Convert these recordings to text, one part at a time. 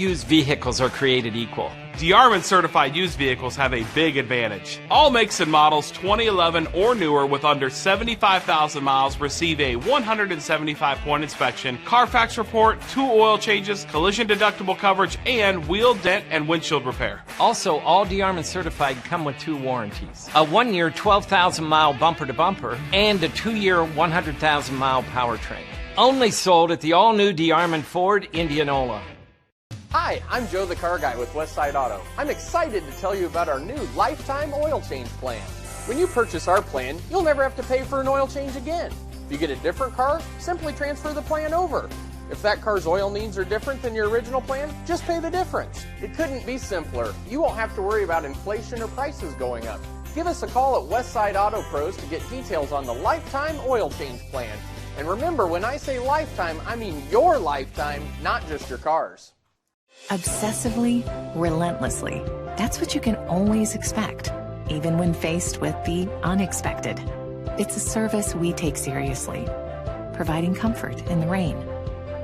used vehicles are created equal. DeArmond certified used vehicles have a big advantage. All makes and models 2011 or newer with under 75,000 miles receive a 175-point inspection, Carfax report, 2 oil changes, collision deductible coverage, and wheel, dent, and windshield repair. Also, all DeArmond certified come with 2 warranties. A 1-year 12,000-mile bumper-to-bumper and a 2-year 100,000-mile powertrain. Only sold at the all-new DeArmond Ford Indianola. Hi, I'm Joe the Car Guy with Westside Auto. I'm excited to tell you about our new lifetime oil change plan. When you purchase our plan, you'll never have to pay for an oil change again. If you get a different car, simply transfer the plan over. If that car's oil needs are different than your original plan, just pay the difference. It couldn't be simpler. You won't have to worry about inflation or prices going up. Give us a call at Westside Auto Pros to get details on the lifetime oil change plan. And remember, when I say lifetime, I mean your lifetime, not just your car's. Obsessively, relentlessly. That's what you can always expect, even when faced with the unexpected. It's a service we take seriously, providing comfort in the rain,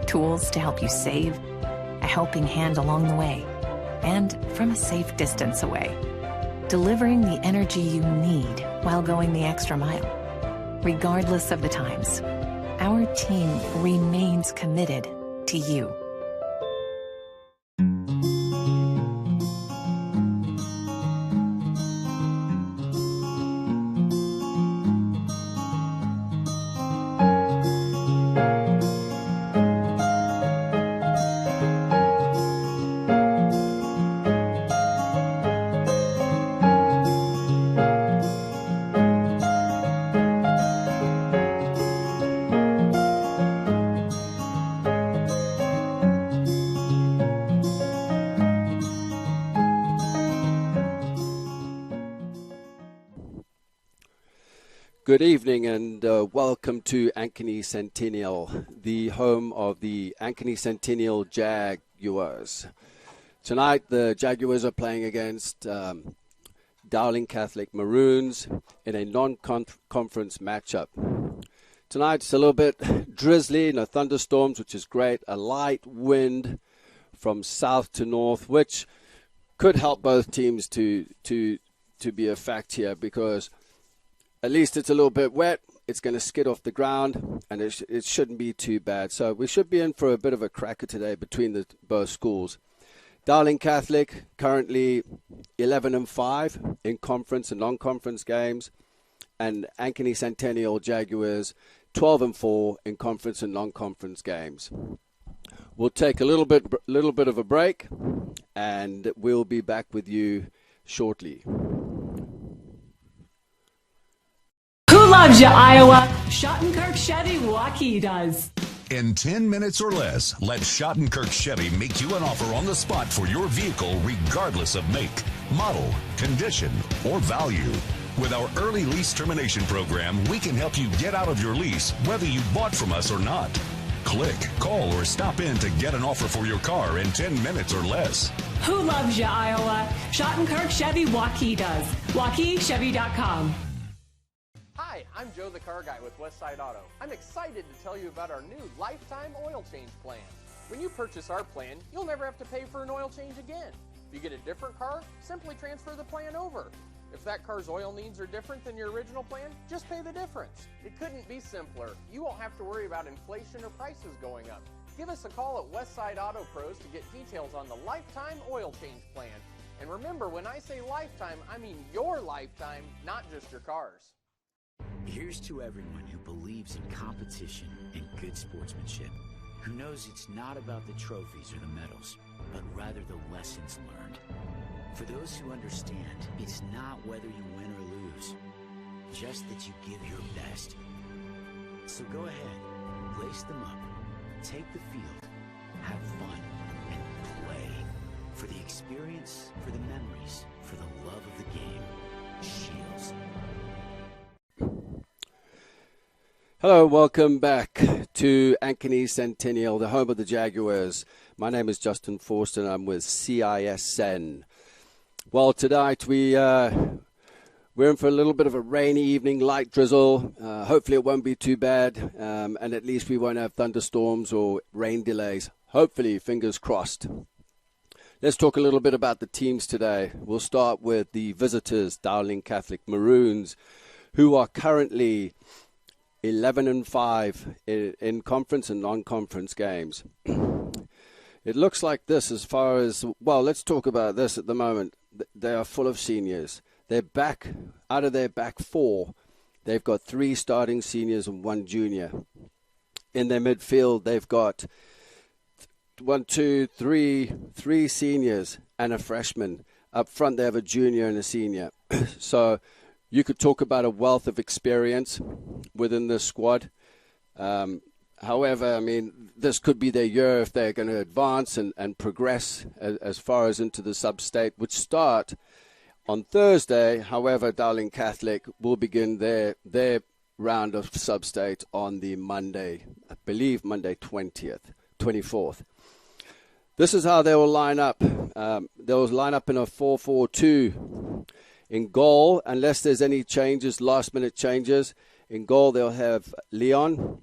tools to help you save, a helping hand along the way, and from a safe distance away. Delivering the energy you need while going the extra mile. Regardless of the times, our team remains committed to you. Good evening and welcome to Ankeny Centennial, the home of the Ankeny Centennial Jaguars. Tonight the Jaguars are playing against Dowling Catholic Maroons in a non-conference matchup. Tonight it's a little bit drizzly, no thunderstorms, which is great. A light wind from south to north, which could help both teams to be a fact here, because at least it's a little bit wet. It's going to skid off the ground, and it shouldn't be too bad. So we should be in for a bit of a cracker today between both schools. Dowling Catholic currently 11-5 in conference and non-conference games, and Ankeny Centennial Jaguars 12-4 in conference and non-conference games. We'll take a little bit of a break, and we'll be back with you shortly. Who loves you, Iowa? Schottenkirk Chevy Waukee does. In 10 minutes or less, let Schottenkirk Chevy make you an offer on the spot for your vehicle, regardless of make, model, condition, or value. With our early lease termination program, we can help you get out of your lease, whether you bought from us or not. Click, call, or stop in to get an offer for your car in 10 minutes or less. Who loves you, Iowa? Schottenkirk Chevy Waukee does. WaukeeChevy.com. Hi, I'm Joe the Car Guy with Westside Auto. I'm excited to tell you about our new lifetime oil change plan. When you purchase our plan, you'll never have to pay for an oil change again. If you get a different car, simply transfer the plan over. If that car's oil needs are different than your original plan, just pay the difference. It couldn't be simpler. You won't have to worry about inflation or prices going up. Give us a call at Westside Auto Pros to get details on the lifetime oil change plan. And remember, when I say lifetime, I mean your lifetime, not just your car's. Here's to everyone who believes in competition and good sportsmanship, who knows it's not about the trophies or the medals, but rather the lessons learned. For those who understand, it's not whether you win or lose, just that you give your best. So go ahead, lace them up, take the field, have fun, and play. For the experience, for the memories, for the love of the game. Shields. Hello, welcome back to Ankeny Centennial, the home of the Jaguars. My name is Justin Forster, and I'm with CISN. Well, tonight we're in for a little bit of a rainy evening, light drizzle. Hopefully it won't be too bad, and at least we won't have thunderstorms or rain delays. Hopefully, fingers crossed. Let's talk a little bit about the teams today. We'll start with the visitors, Dowling Catholic Maroons, who are currently 11-5 in conference and non-conference games. It looks like this as far as, well, let's talk about this at the moment. They are full of seniors. They're back, out of their back four, they've got 3 starting seniors and 1 junior. In their midfield, they've got 3 seniors and a freshman. Up front, they have a junior and a senior. So you could talk about a wealth of experience within this squad. However, I mean, this could be their year if they're going to advance and progress as far as into the sub-state, which start on Thursday. However, Dowling Catholic will begin their round of sub-state on the Monday, I believe Monday 24th. This is how they will line up. They'll line up in a 4-4-2. In goal, unless there's any changes, last-minute changes, in goal they'll have Leon,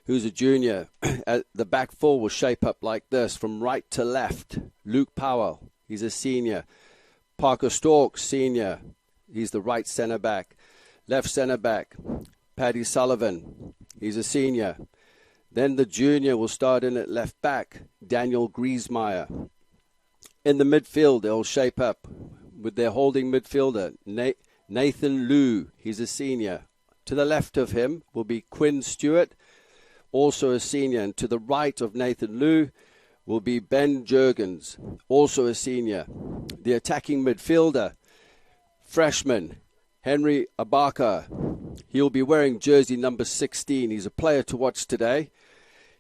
who's a junior. The back four will shape up like this, from right to left. Luke Powell, he's a senior. Parker Stork, senior. He's the right centre-back. Left centre-back, Paddy Sullivan, he's a senior. Then the junior will start in at left back, Daniel Griesmeyer. In the midfield, they'll shape up with their holding midfielder, Nathan Liu, he's a senior. To the left of him will be Quinn Stewart, also a senior. And to the right of Nathan Liu will be Ben Jurgens, also a senior. The attacking midfielder, freshman, Henry Abaka. He'll be wearing jersey number 16. He's a player to watch today.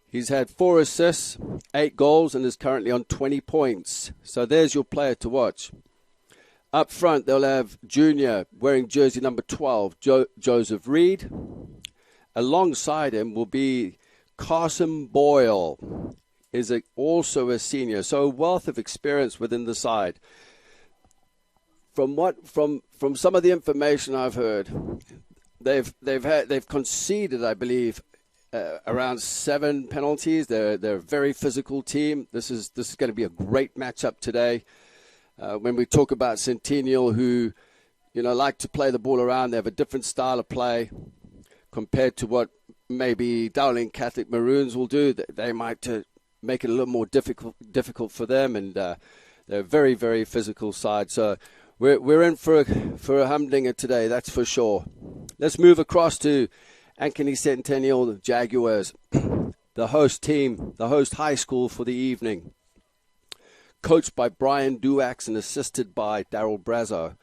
He's had 4 assists, 8 goals, and is currently on 20 points. So there's your player to watch. Up front, they'll have junior wearing jersey number 12, Joseph Reed. Alongside him will be Carson Boyle, also a senior. So a wealth of experience within the side. From some of the information I've heard, they've conceded, I believe, around 7 penalties. They're a very physical team. This is going to be a great matchup today. When we talk about Centennial, who like to play the ball around, they have a different style of play compared to what maybe Dowling Catholic Maroons will do. They might make it a little more difficult for them, and they're a very, very physical side. So we're in for a humdinger today, that's for sure. Let's move across to Ankeny Centennial Jaguars, the host team, the host high school for the evening. Coached by Brian Duax and assisted by Daryl Brazo.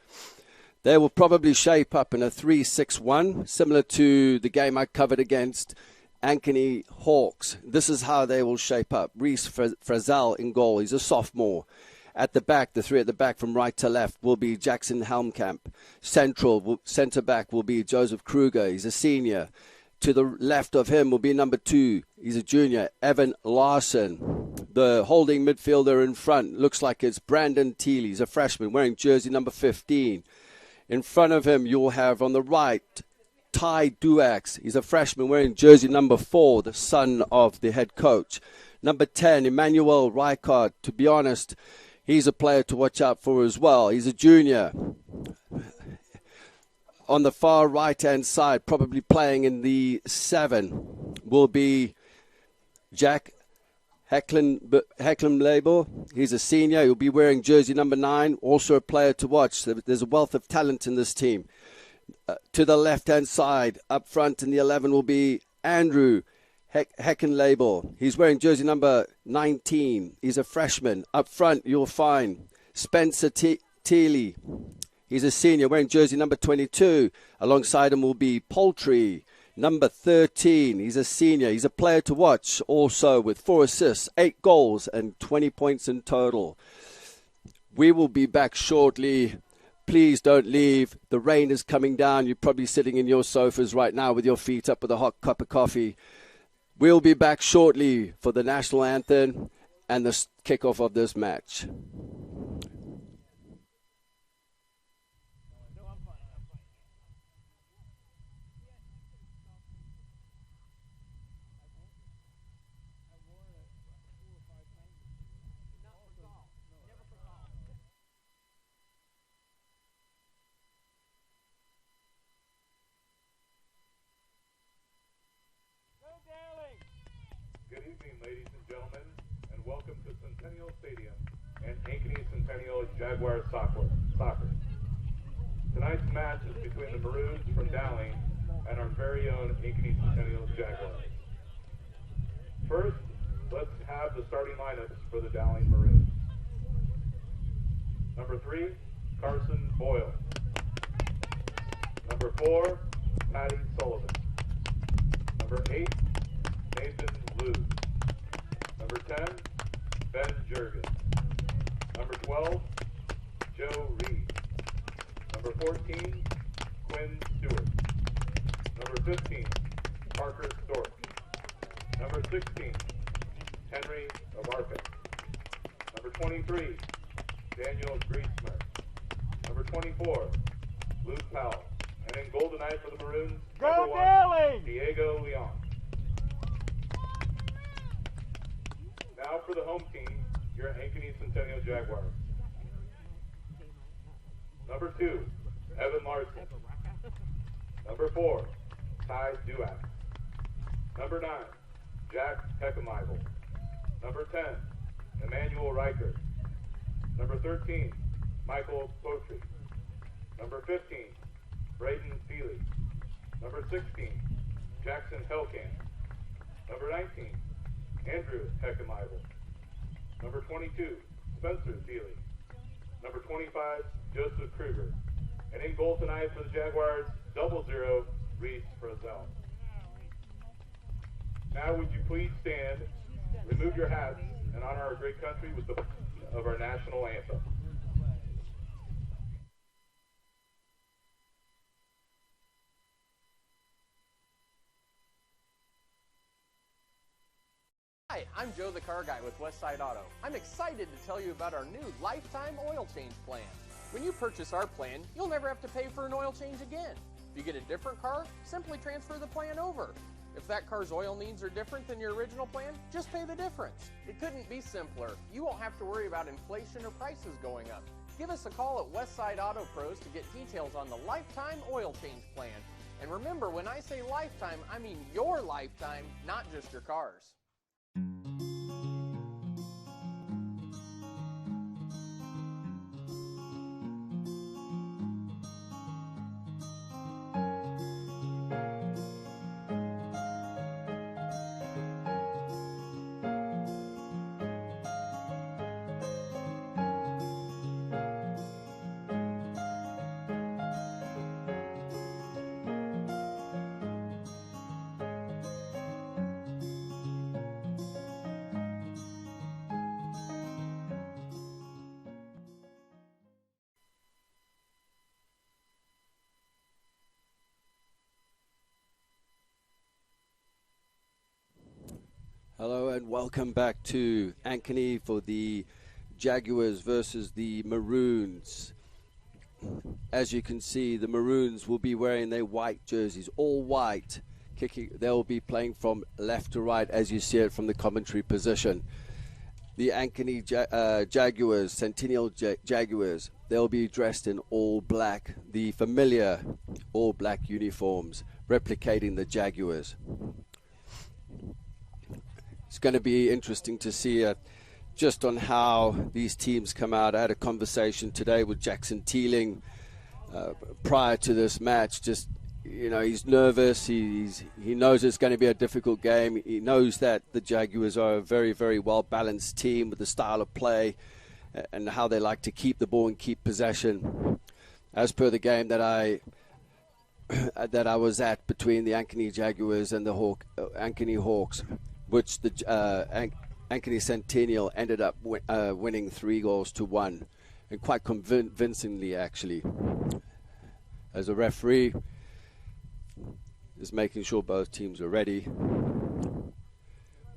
They will probably shape up in a 3-6-1, similar to the game I covered against Ankeny Hawks. This is how they will shape up. Reese Frazell in goal. He's a sophomore. At the back, the 3 at the back from right to left will be Jackson Helmkamp. Centre back will be Joseph Kruger. He's a senior. To the left of him will be number 2. He's a junior, Evan Larson. The holding midfielder in front looks like it's Brandon Thiele. He's a freshman wearing jersey number 15. In front of him, you'll have on the right, Ty Duax. He's a freshman wearing jersey number 4, the son of the head coach. Number 10, Emmanuel Rijkaard. To be honest, he's a player to watch out for as well. He's a junior. On the far right-hand side, probably playing in the 7, will be Jack Hecklenlabel. He's a senior. He'll be wearing jersey number 9, also a player to watch. There's a wealth of talent in this team. To the left-hand side, up front in the 11 will be Andrew Heckenlabel. He's wearing jersey number 19. He's a freshman. Up front, you'll find Spencer Thiele. He's a senior wearing jersey number 22. Alongside him will be Poultry, number 13. He's a senior. He's a player to watch also with 4 assists, 8 goals, and 20 points in total. We will be back shortly. Please don't leave. The rain is coming down. You're probably sitting in your sofas right now with your feet up with a hot cup of coffee. We'll be back shortly for the national anthem and the kickoff of this match. evening, ladies and gentlemen, and welcome to Centennial Stadium and Ankeny Centennial Jaguars soccer. Tonight's match is between the Maroons from Dowling and our very own Ankeny Centennial Jaguars. First, let's have the starting lineups for the Dowling Maroons. Number 3, Carson Boyle. Number 4, Patty Sullivan. Number 8, Nathan Liu. Number 10, Ben Jurgen. Number 12, Joe Reed. Number 14, Quinn Stewart. Number 15, Parker Stork. Number 16, Henry Abarca. Number 23, Daniel Griesmer. Number 24, Luke Powell. And in goal tonight for the Maroons, number 1, Diego Leon. Now for the home team, your Ankeny Centennial Jaguars. Number 2, Evan Larson. Number 4, Ty Duack. Number 9, Jack Heckemeibel. Number 10, Emmanuel Riker. Number 13, Michael Potry. Number 15, Braden Seeley. Number 16, Jackson Helkamp. Number 19, Andrew Heckemeibel. Number 22, Spencer Seeley. Number 25, Joseph Kruger. And in goal tonight for the Jaguars, 00, Reese Frizzell. Now would you please stand, remove your hats, and honor our great country with the of our national anthem. Hi, I'm Joe the Car Guy with Westside Auto. I'm excited to tell you about our new lifetime oil change plan. When you purchase our plan, you'll never have to pay for an oil change again. If you get a different car, simply transfer the plan over. If that car's oil needs are different than your original plan, just pay the difference. It couldn't be simpler. You won't have to worry about inflation or prices going up. Give us a call at Westside Auto Pros to get details on the lifetime oil change plan. And remember, when I say lifetime, I mean your lifetime, not just your car's. Hello and welcome back to Ankeny for the Jaguars versus the Maroons. As you can see, the Maroons will be wearing their white jerseys, all white. They'll be playing from left to right as you see it from the commentary position. The Ankeny Jaguars, Centennial Jaguars, they'll be dressed in all black, the familiar all black uniforms, replicating the Jaguars. It's going to be interesting to see just on how these teams come out. I had a conversation today with Jackson Teeling prior to this match. Just, you know, he's nervous. He knows it's going to be a difficult game. He knows that the Jaguars are a very, very well-balanced team with the style of play and how they like to keep the ball and keep possession. As per the game that I was at between the Ankeny Jaguars and the Ankeny Hawks, which the Ankeny Centennial ended up winning 3-1, and quite convincingly, actually. As a referee is making sure both teams are ready,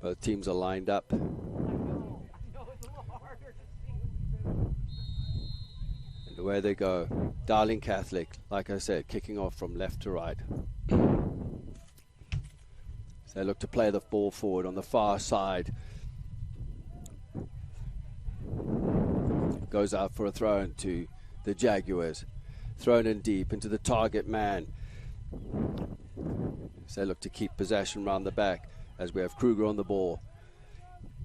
both teams are lined up. And away they go. Dowling Catholic, like I said, kicking off from left to right. They look to play the ball forward on the far side. Goes out for a throw into the Jaguars. Thrown in deep into the target man. So they look to keep possession round the back as we have Kruger on the ball.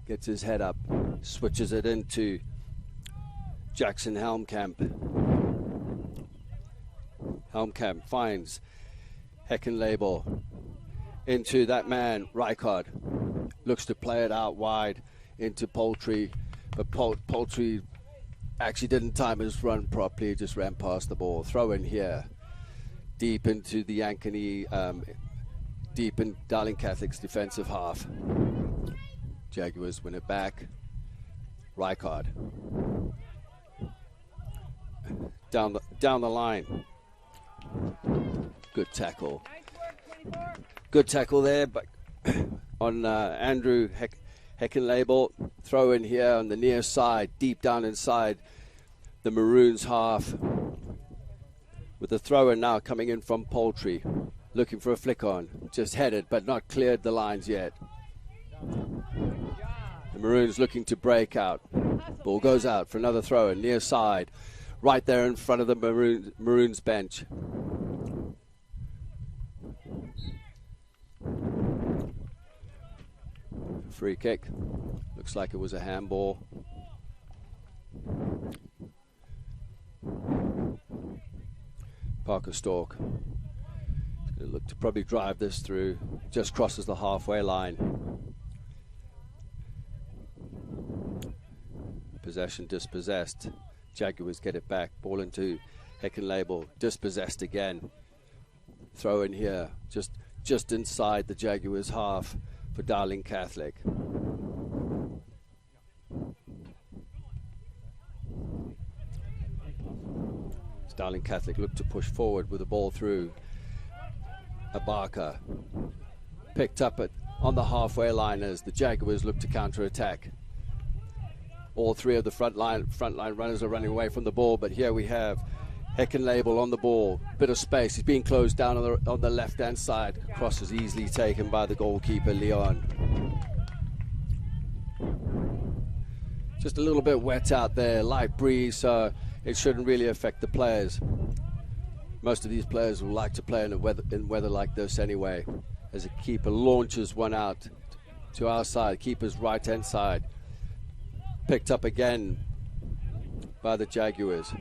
gets his head up, switches it into Jackson Helmkamp. Helmkamp finds Heckenlabel into that man, Rijkaard. Looks to play it out wide into Poultry, but Poultry actually didn't time his run properly, just ran past the ball. Throw in here, deep into the Ankeny, deep in Dowling Catholic's defensive half. Jaguars win it back. Rijkaard. Down the line. Good tackle. Good tackle there, but on Andrew Heckenlabel. Throw in here on the near side, deep down inside the Maroons half. With the throw in now coming in from Poultry. Looking for a flick on. Just headed, but not cleared the lines yet. The Maroons looking to break out. Ball goes out for another throw in near side. Right there in front of the Maroons bench. Free kick. Looks like it was a handball. Parker Stork. He's going to look to probably drive this through. Just crosses the halfway line. Possession dispossessed. Jaguars get it back. Ball into Heckenlabel. Dispossessed again. Throw in here. Just inside the Jaguars half for Dowling Catholic. Dowling Catholic look to push forward with the ball through. Abaka picked up on the halfway line as the Jaguars look to counter-attack. All three of the front line runners are running away from the ball, but here we have Heckenlabel on the ball. Bit of space. He's being closed down on the left-hand side. Cross is easily taken by the goalkeeper, Leon. Just a little bit wet out there. Light breeze, so it shouldn't really affect the players. Most of these players will like to play in weather like this anyway. As a keeper launches one out to our side, keeper's right-hand side. Picked up again by the Jaguars.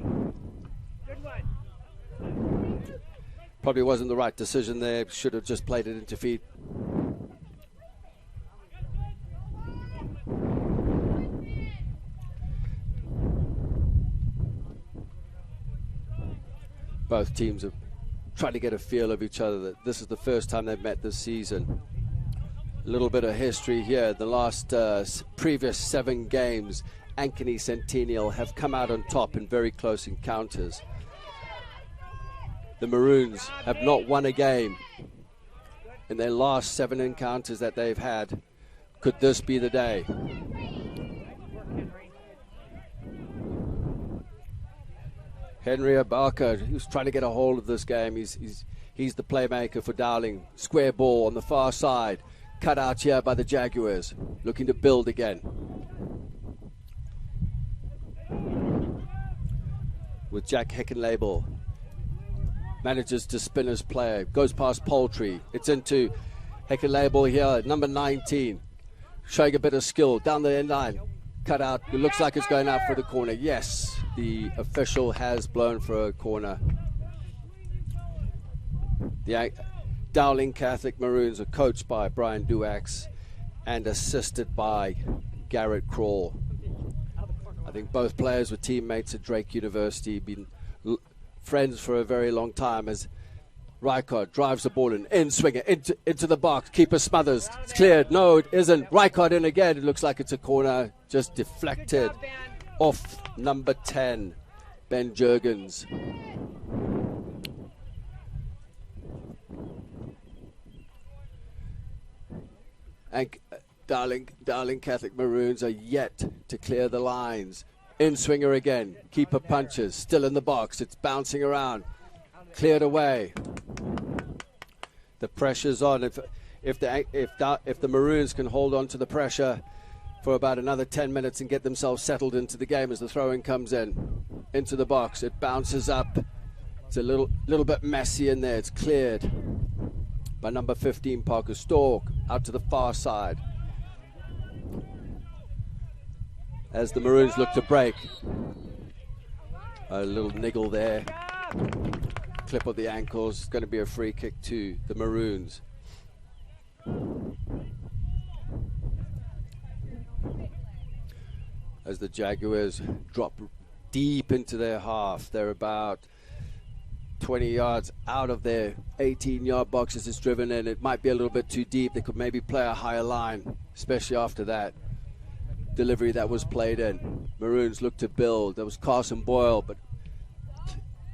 Probably wasn't the right decision there. Should have just played it into feet. Both teams have tried to get a feel of each other. That this is the first time they've met this season. A little bit of history here. The last previous 7 games, Ankeny Centennial have come out on top in very close encounters. The Maroons have not won a game in their last 7 encounters that they've had. Could this be the day? Henry Abaka, who's trying to get a hold of this game. He's the playmaker for Dowling. Square ball on the far side. Cut out here by the Jaguars. Looking to build again. With Jack Heckenlabel. Manages to spin his play. Goes past Poultry. It's into Heckenlabel here, number 19. Showing a bit of skill. Down the end line. Cut out. It looks like it's going out for the corner. Yes, the official has blown for a corner. The Dowling Catholic Maroons are coached by Brian Duax and assisted by Garrett Crawl. I think both players were teammates at Drake University, been friends for a very long time. As Rijkaard drives the ball in swinger into the box. Keeper smothers. It's cleared. No, it isn't. Rijkaard in again. It looks like it's a corner. Just deflected off number 10, Ben Jurgens. And Dowling Catholic Maroons are yet to clear the lines. In swinger again. Keeper punches. Still in the box. It's bouncing around. Cleared away. The pressure's on. If the Maroons can hold on to the pressure for about another 10 minutes and get themselves settled into the game as the throw-in comes in into the box, it bounces up. It's a little bit messy in there. It's cleared by number 15, Parker Stork, out to the far side. as the Maroons look to break. A little niggle there. Clip of the ankles. It's going to be a free kick to the Maroons. As the Jaguars drop deep into their half. They're about 20 yards out of their 18-yard box as it's driven in. It might be a little bit too deep. They could maybe play a higher line, especially after that delivery that was played in. Maroons look to build. There was Carson Boyle, but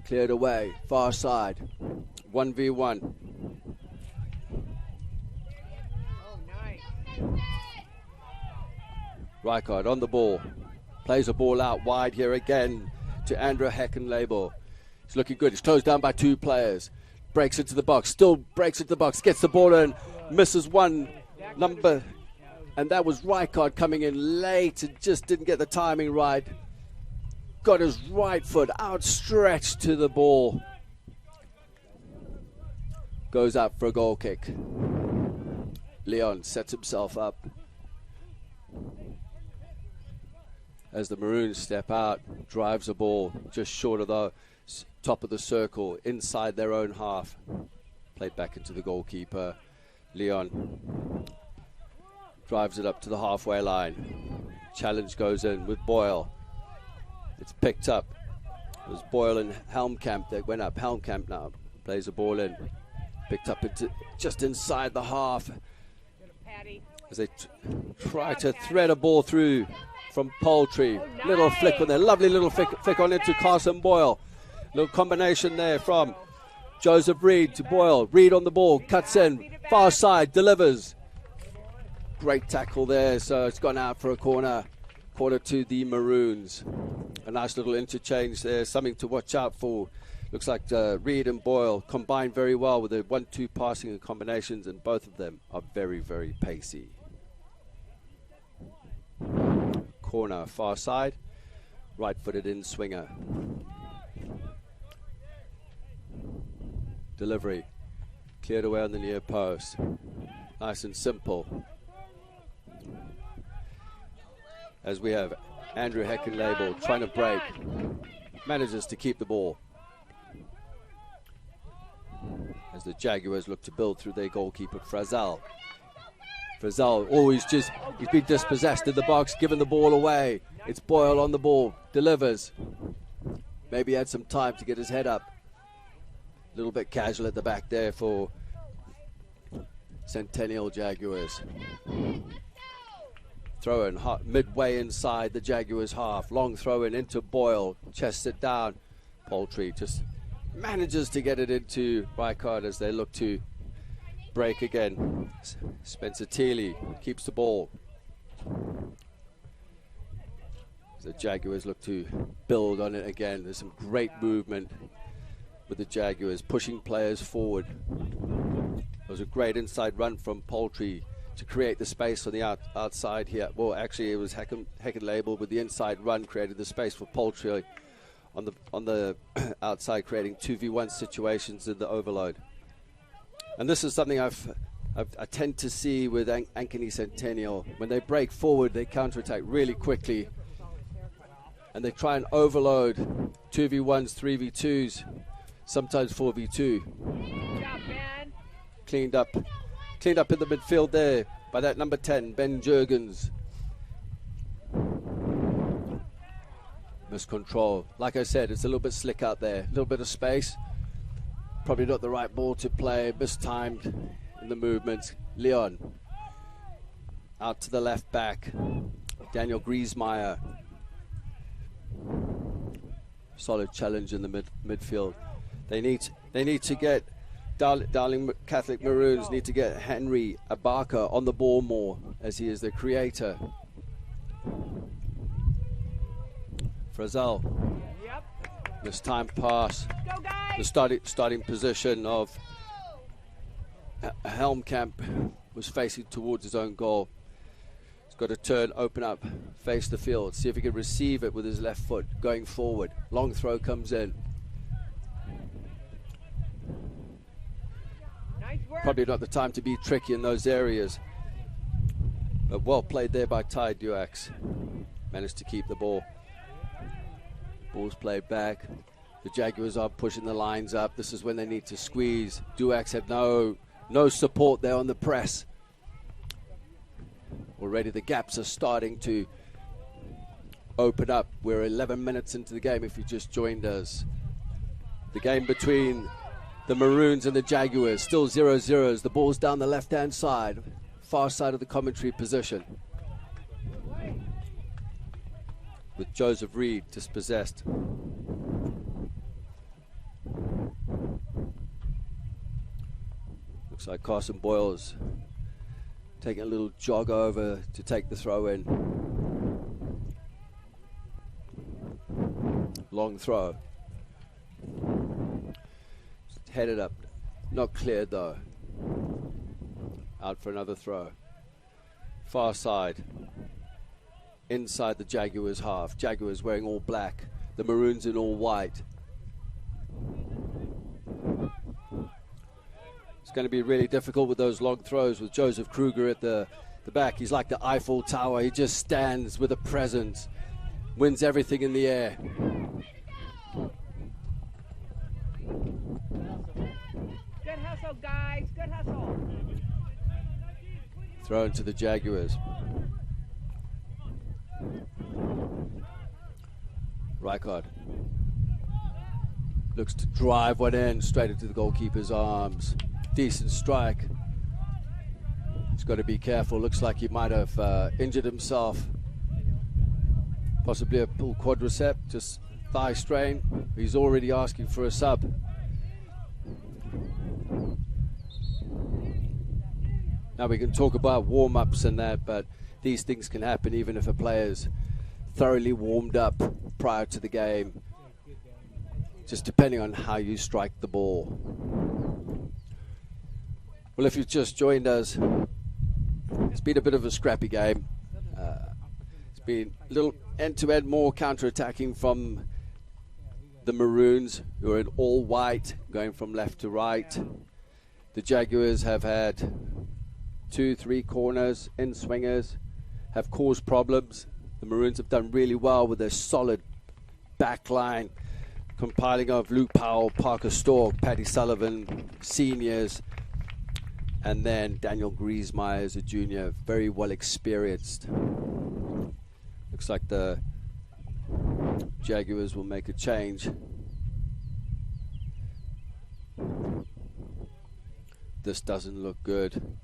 cleared away. Far side. 1v1. Rijkaard on the ball. Plays a ball out wide here again to Andrew Heckenlabel. He's looking good. He's closed down by 2 players. Breaks into the box. Still breaks into the box. Gets the ball in. Misses one number. And that was Rijkaard coming in late and just didn't get the timing right. Got his right foot outstretched to the ball. Goes out for a goal kick. Leon sets himself up. As the Maroons step out, drives the ball just short of the top of the circle, inside their own half. Played back into the goalkeeper. Leon drives it up to the halfway line. Challenge goes in with Boyle. It's picked up. It was Boyle and Helmkamp that went up. Helmkamp now plays the ball in. Picked up into just inside the half. As they try to thread a ball through from Poultry. Little flick on there. Lovely little flick on into Carson Boyle. Little combination there from Joseph Reed to Boyle. Reed on the ball. Cuts in. Far side. Delivers. Great tackle there. So it's gone out for a corner. Corner to the Maroons. A nice little interchange there. Something to watch out for. Looks like Reed and Boyle combine very well with their 1-2 passing and combinations, and both of them are very, very pacey. Corner, far side, right-footed in swinger. Delivery, cleared away on the near post. Nice and simple. As we have Andrew Heckenlabel trying to break, manages to keep the ball. As the Jaguars look to build through their goalkeeper, Frazal. Frazal always he's been dispossessed in the box, giving the ball away. It's Boyle on the ball, delivers. Maybe had some time to get his head up. A little bit casual at the back there for Centennial Jaguars. Throw in midway inside the Jaguars half. Long throw in into Boyle, chests it down. Poultry just manages to get it into Rijkaard as they look to break again. Spencer Thiele keeps the ball. The Jaguars look to build on it again. There's some great movement with the Jaguars, pushing players forward. There was a great inside run from Poultry to create the space on the outside here. Well, actually, it was Heckenlabel with the inside run created the space for Poultry on the outside, creating 2v1 situations in the overload. And this is something I tend to see with Ankeny Centennial. When they break forward, they counterattack really quickly. And they try and overload 2v1s, 3v2s, sometimes 4v2. Cleaned up in the midfield there by that number 10, Ben Jurgens. Miscontrol. Like I said, it's a little bit slick out there. A little bit of space. Probably not the right ball to play. Mistimed in the movement. Leon. Out to the left back. Daniel Griesmeyer. Solid challenge in the midfield. They need to get Dowling Catholic Maroons need to get Henry Abaka on the ball more, as he is the creator. Frazal. This time pass. The starting position of Helmkamp was facing towards his own goal. He's got to turn, open up, face the field, see if he can receive it with his left foot going forward. Long throw comes in. Probably not the time to be tricky in those areas. But well played there by Ty Duax. managed to keep the ball. Ball's played back. The Jaguars are pushing the lines up. This is when they need to squeeze. Duax had no support there on the press. Already the gaps are starting to open up. We're 11 minutes into the game if you just joined us. The game between the Maroons and the Jaguars, still 0-0. The ball's down the left-hand side, far side of the commentary position. With Joseph Reed dispossessed. Looks like Carson Boyle's taking a little jog over to take the throw in. Long throw. Just headed up. Not cleared though. Out for another throw. Far side. Inside the Jaguars half. Jaguars wearing all black. The Maroons in all white. It's going to be really difficult with those long throws with Joseph Kruger at the back. He's like the Eiffel Tower. He just stands with a presence. Wins everything in the air. Good hustle, guys. Good hustle. Thrown to the Jaguars. Rijkaard looks to drive one in straight into the goalkeeper's arms. Decent strike. He's got to be careful. Looks like he might have injured himself. Possibly a pull quadricep, just thigh strain. He's already asking for a sub. Now we can talk about warm-ups and that, but these things can happen even if a player's thoroughly warmed up prior to the game, just depending on how you strike the ball. Well, if you've just joined us, it's been a bit of a scrappy game. It's been a little end-to-end more counter-attacking from the Maroons, who are in all white, going from left to right. The Jaguars have had 2-3 corners, in-swingers, have caused problems. The Maroons have done really well with their solid back line, compiling of Luke Powell, Parker Stork, Paddy Sullivan, seniors, and then Daniel Griesmeyer as a junior, very well experienced. Looks like the Jaguars will make a change. This doesn't look good.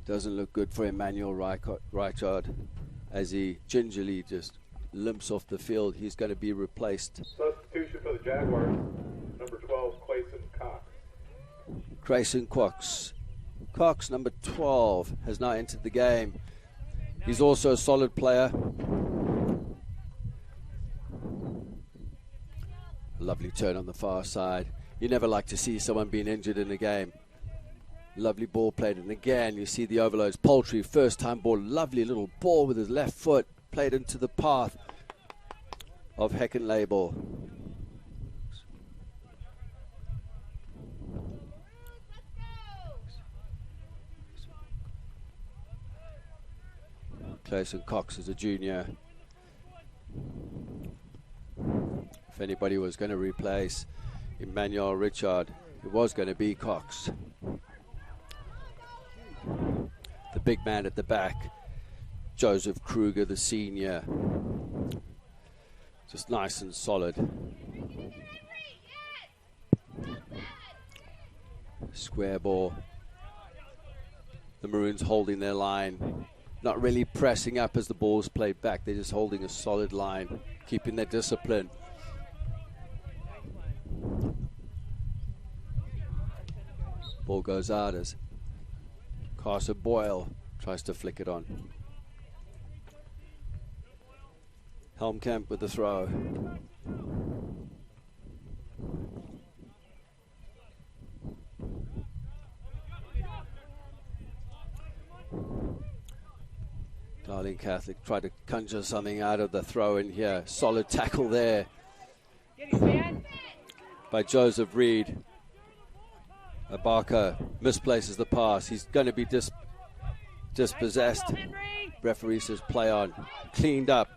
Doesn't look good for Emmanuel Rijkaard as he gingerly just limps off the field. He's going to be replaced. Substitution for the Jaguars, number 12, Clayson Cox. Grayson Cox. Cox, number 12, has now entered the game. He's also a solid player. Lovely turn on the far side. You never like to see someone being injured in a game. Lovely ball played, and again you see the overloads. Poultry, first time ball, lovely little ball with his left foot, played into the path of Heckenlabel. Clayson Cox is a junior. If anybody was going to replace Emmanuel Rijkaard, it was going to be Cox. The big man at the back, Joseph Kruger, the senior. Just nice and solid. Square ball. The Maroons holding their line. Not really pressing up as the ball's played back. They're just holding a solid line, keeping their discipline. Ball goes out as Carson Boyle tries to flick it on. Helmkamp with the throw. Dowling Catholic tried to conjure something out of the throw in here. Solid tackle there by Joseph Reed. Abaka misplaces the pass. He's going to be dispossessed. Referee says play on. Cleaned up.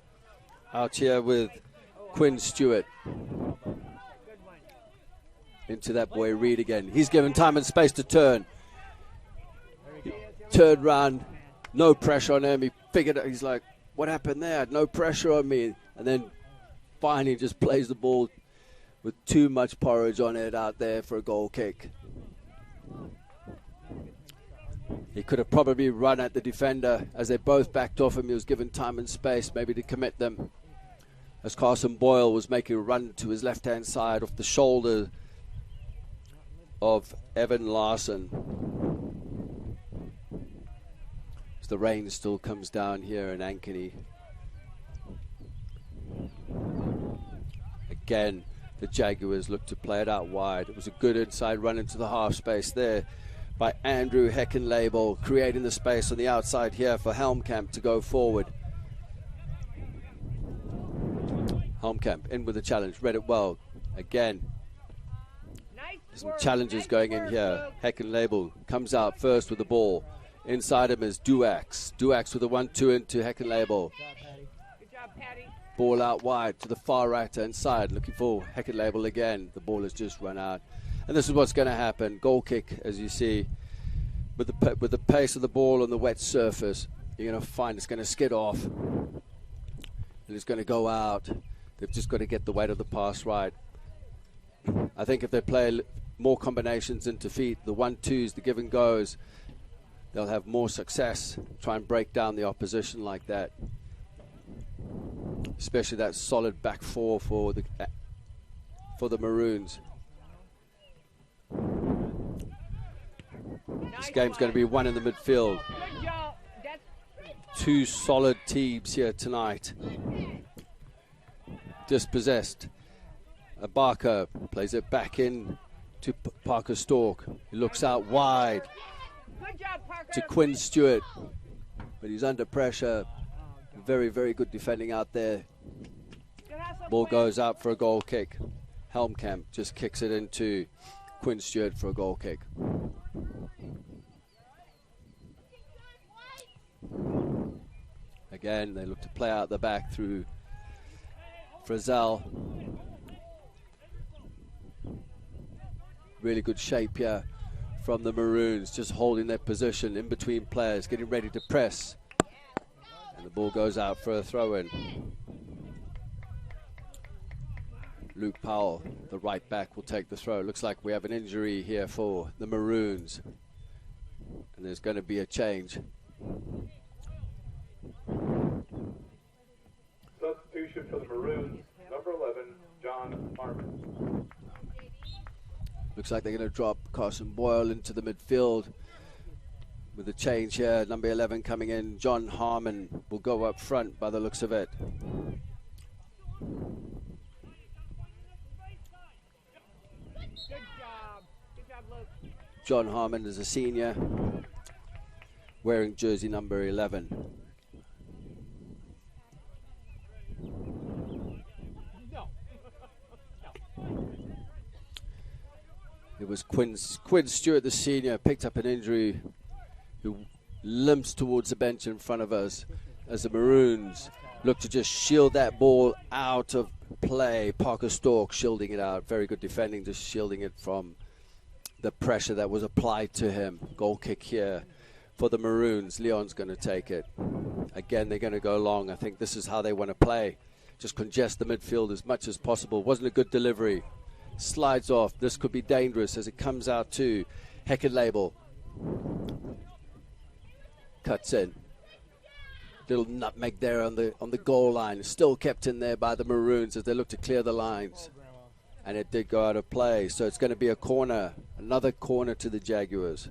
Out here with Quinn Stewart. Into that boy Reed again. He's given time and space to turn. Turned round. No pressure on him. He figured it. He's like, what happened there? No pressure on me. And then finally just plays the ball with too much porridge on it out there for a goal kick. He could have probably run at the defender as they both backed off him. He was given time and space maybe to commit them. As Carson Boyle was making a run to his left-hand side off the shoulder of Evan Larson. As the rain still comes down here in Ankeny. Again, the Jaguars look to play it out wide. It was a good inside run into the half space there by Andrew Heckenlabel, creating the space on the outside here for Helmkamp to go forward. Helmkamp in with the challenge, read it well. Again, some challenges going in here. Heckenlabel comes out first with the ball. Inside him is Duax. Duax with a 1-2 into Heckenlabel. Ball out wide to the far right-hand side, looking for Heckenlabel again. The ball has just run out. And this is what's going to happen. Goal kick, as you see, with the pace of the ball on the wet surface, you're going to find it's going to skid off. And it's going to go out. They've just got to get the weight of the pass right. I think if they play more combinations into feet, the 1-2s, the give and goes, they'll have more success. Try and break down the opposition like that. Especially that solid back four for the Maroons. This game's going to be won in the midfield. Two solid teams here tonight. Dispossessed. Abaka plays it back in to Parker Stork. He looks out wide to Quinn Stewart, but he's under pressure. Very, very good defending out there. Ball goes out for a goal kick. Helmkamp just kicks it into Quinn Stewart for a goal kick. Again, they look to play out the back through Frizzell. Really good shape here from the Maroons, just holding their position in between players, getting ready to press. And the ball goes out for a throw-in. Luke Powell, the right back, will take the throw. Looks like we have an injury here for the Maroons. And there's going to be a change. Substitution for the Maroons, number 11, John Harmon. Looks like they're going to drop Carson Boyle into the midfield. With a change here, number 11 coming in, John Harmon will go up front by the looks of it. John Harmon is a senior, wearing jersey number 11. It was Quinn Stewart, the senior, picked up an injury, who limps towards the bench in front of us as the Maroons look to just shield that ball out of play. Parker Stork shielding it out. Very good defending, just shielding it from the pressure that was applied to him. Goal kick here for the Maroons. Leon's going to take it. Again, they're going to go long. I think this is how they want to play. Just congest the midfield as much as possible. Wasn't a good delivery. Slides off. This could be dangerous as it comes out to Heckenlabel. Cuts in. Little nutmeg there on the goal line. Still kept in there by the Maroons as they look to clear the lines. And it did go out of play. So it's going to be a corner. Another corner to the Jaguars.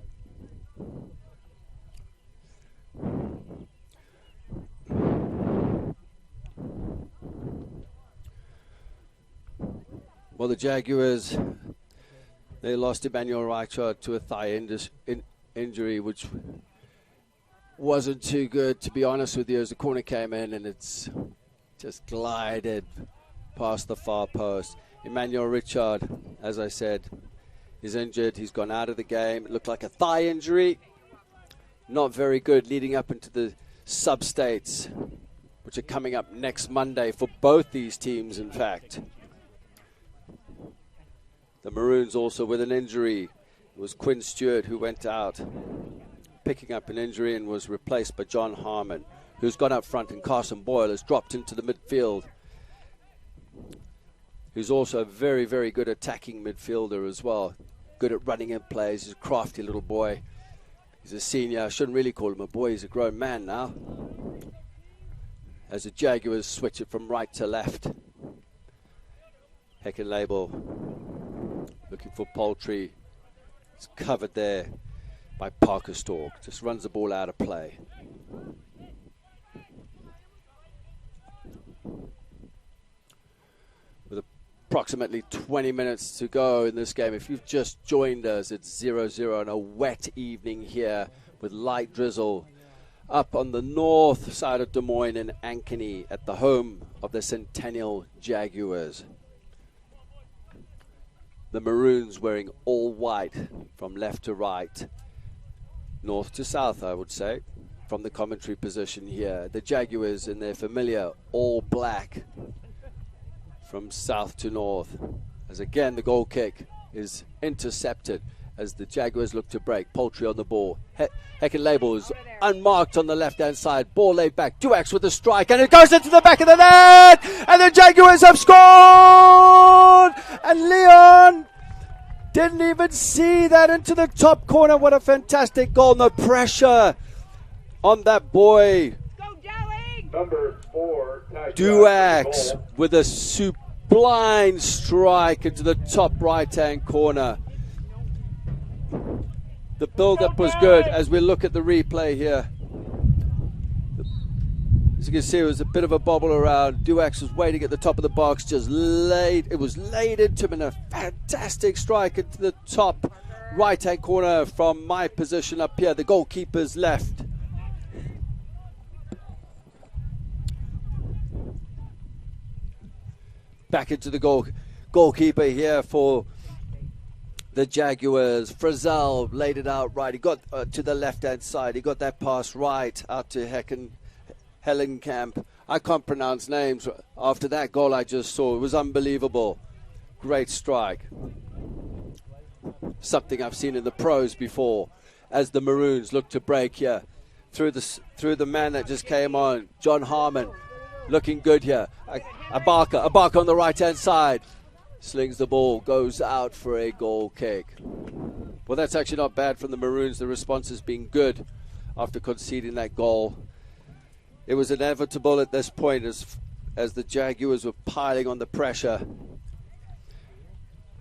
Well, the Jaguars, they lost Emmanuel Reichard to a thigh injury, which wasn't too good, to be honest with you, as the corner came in and it's just glided past the far post. Emmanuel Richard, as I said, is injured. He's gone out of the game. It looked like a thigh injury. not very good leading up into the sub-states, which are coming up next Monday for both these teams, in fact. The Maroons also with an injury. It was Quinn Stewart who went out picking up an injury and was replaced by John Harmon, who's gone up front, and Carson Boyle has dropped into the midfield, who's also a very, very good attacking midfielder as well. Good at running in plays. He's a crafty little boy. He's a senior. I shouldn't really call him a boy. He's a grown man now. As the Jaguars switch it from right to left. Heckenlabel looking for Poultry. It's covered there by Parker Stork. Just runs the ball out of play. With approximately 20 minutes to go in this game. If you've just joined us, it's 0-0 on a wet evening here with light drizzle up on the north side of Des Moines in Ankeny at the home of the Centennial Jaguars. The Maroons wearing all white from left to right, north to south, I would say, from the commentary position here. The Jaguars in their familiar all black from south to north. As again, the goal kick is intercepted as the Jaguars look to break. Poultry on the ball. Heckenlabel is unmarked on the left-hand side. Ball laid back. Duax with a strike, and it goes into the back of the net! And the Jaguars have scored! And Leon didn't even see that into the top corner. What a fantastic goal. No pressure on that boy. Go Dowling! Number 4, Duax with a sublime strike into the top right-hand corner. The build-up was good as we look at the replay here. As you can see, it was a bit of a bobble around. Duax was waiting at the top of the box, just it was laid into him in a fantastic strike into the top right-hand corner from my position up here, the goalkeeper's left. Back into the goalkeeper here for the Jaguars. Frizzell laid it out right. He got to the left-hand side. He got that pass right out to Hellenkamp. I can't pronounce names after that goal I just saw. It was unbelievable. Great strike. Something I've seen in the pros before as the Maroons look to break here. Through the man that just came on, John Harmon, looking good here. Abaka on the right-hand side. Slings the ball, goes out for a goal kick. Well, that's actually not bad from the Maroons. The response has been good after conceding that goal. It was inevitable at this point as the Jaguars were piling on the pressure.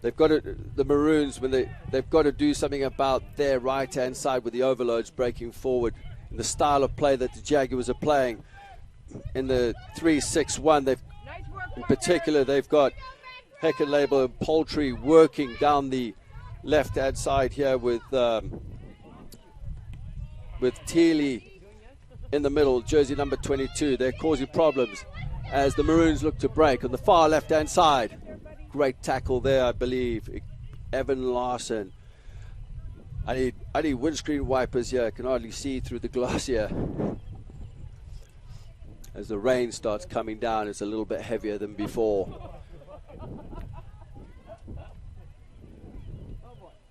The Maroons, they've got to do something about their right-hand side with the overloads breaking forward. In the style of play that the Jaguars are playing in the 3-6-1, in particular, they've got Heckenlabel and Poultry working down the left-hand side here with Thiele in the middle, jersey number 22. They're causing problems as the Maroons look to break on the far left-hand side. Great tackle there, I believe. Evan Larson. I need windscreen wipers here. I can hardly see through the glass here. As the rain starts coming down, it's a little bit heavier than before.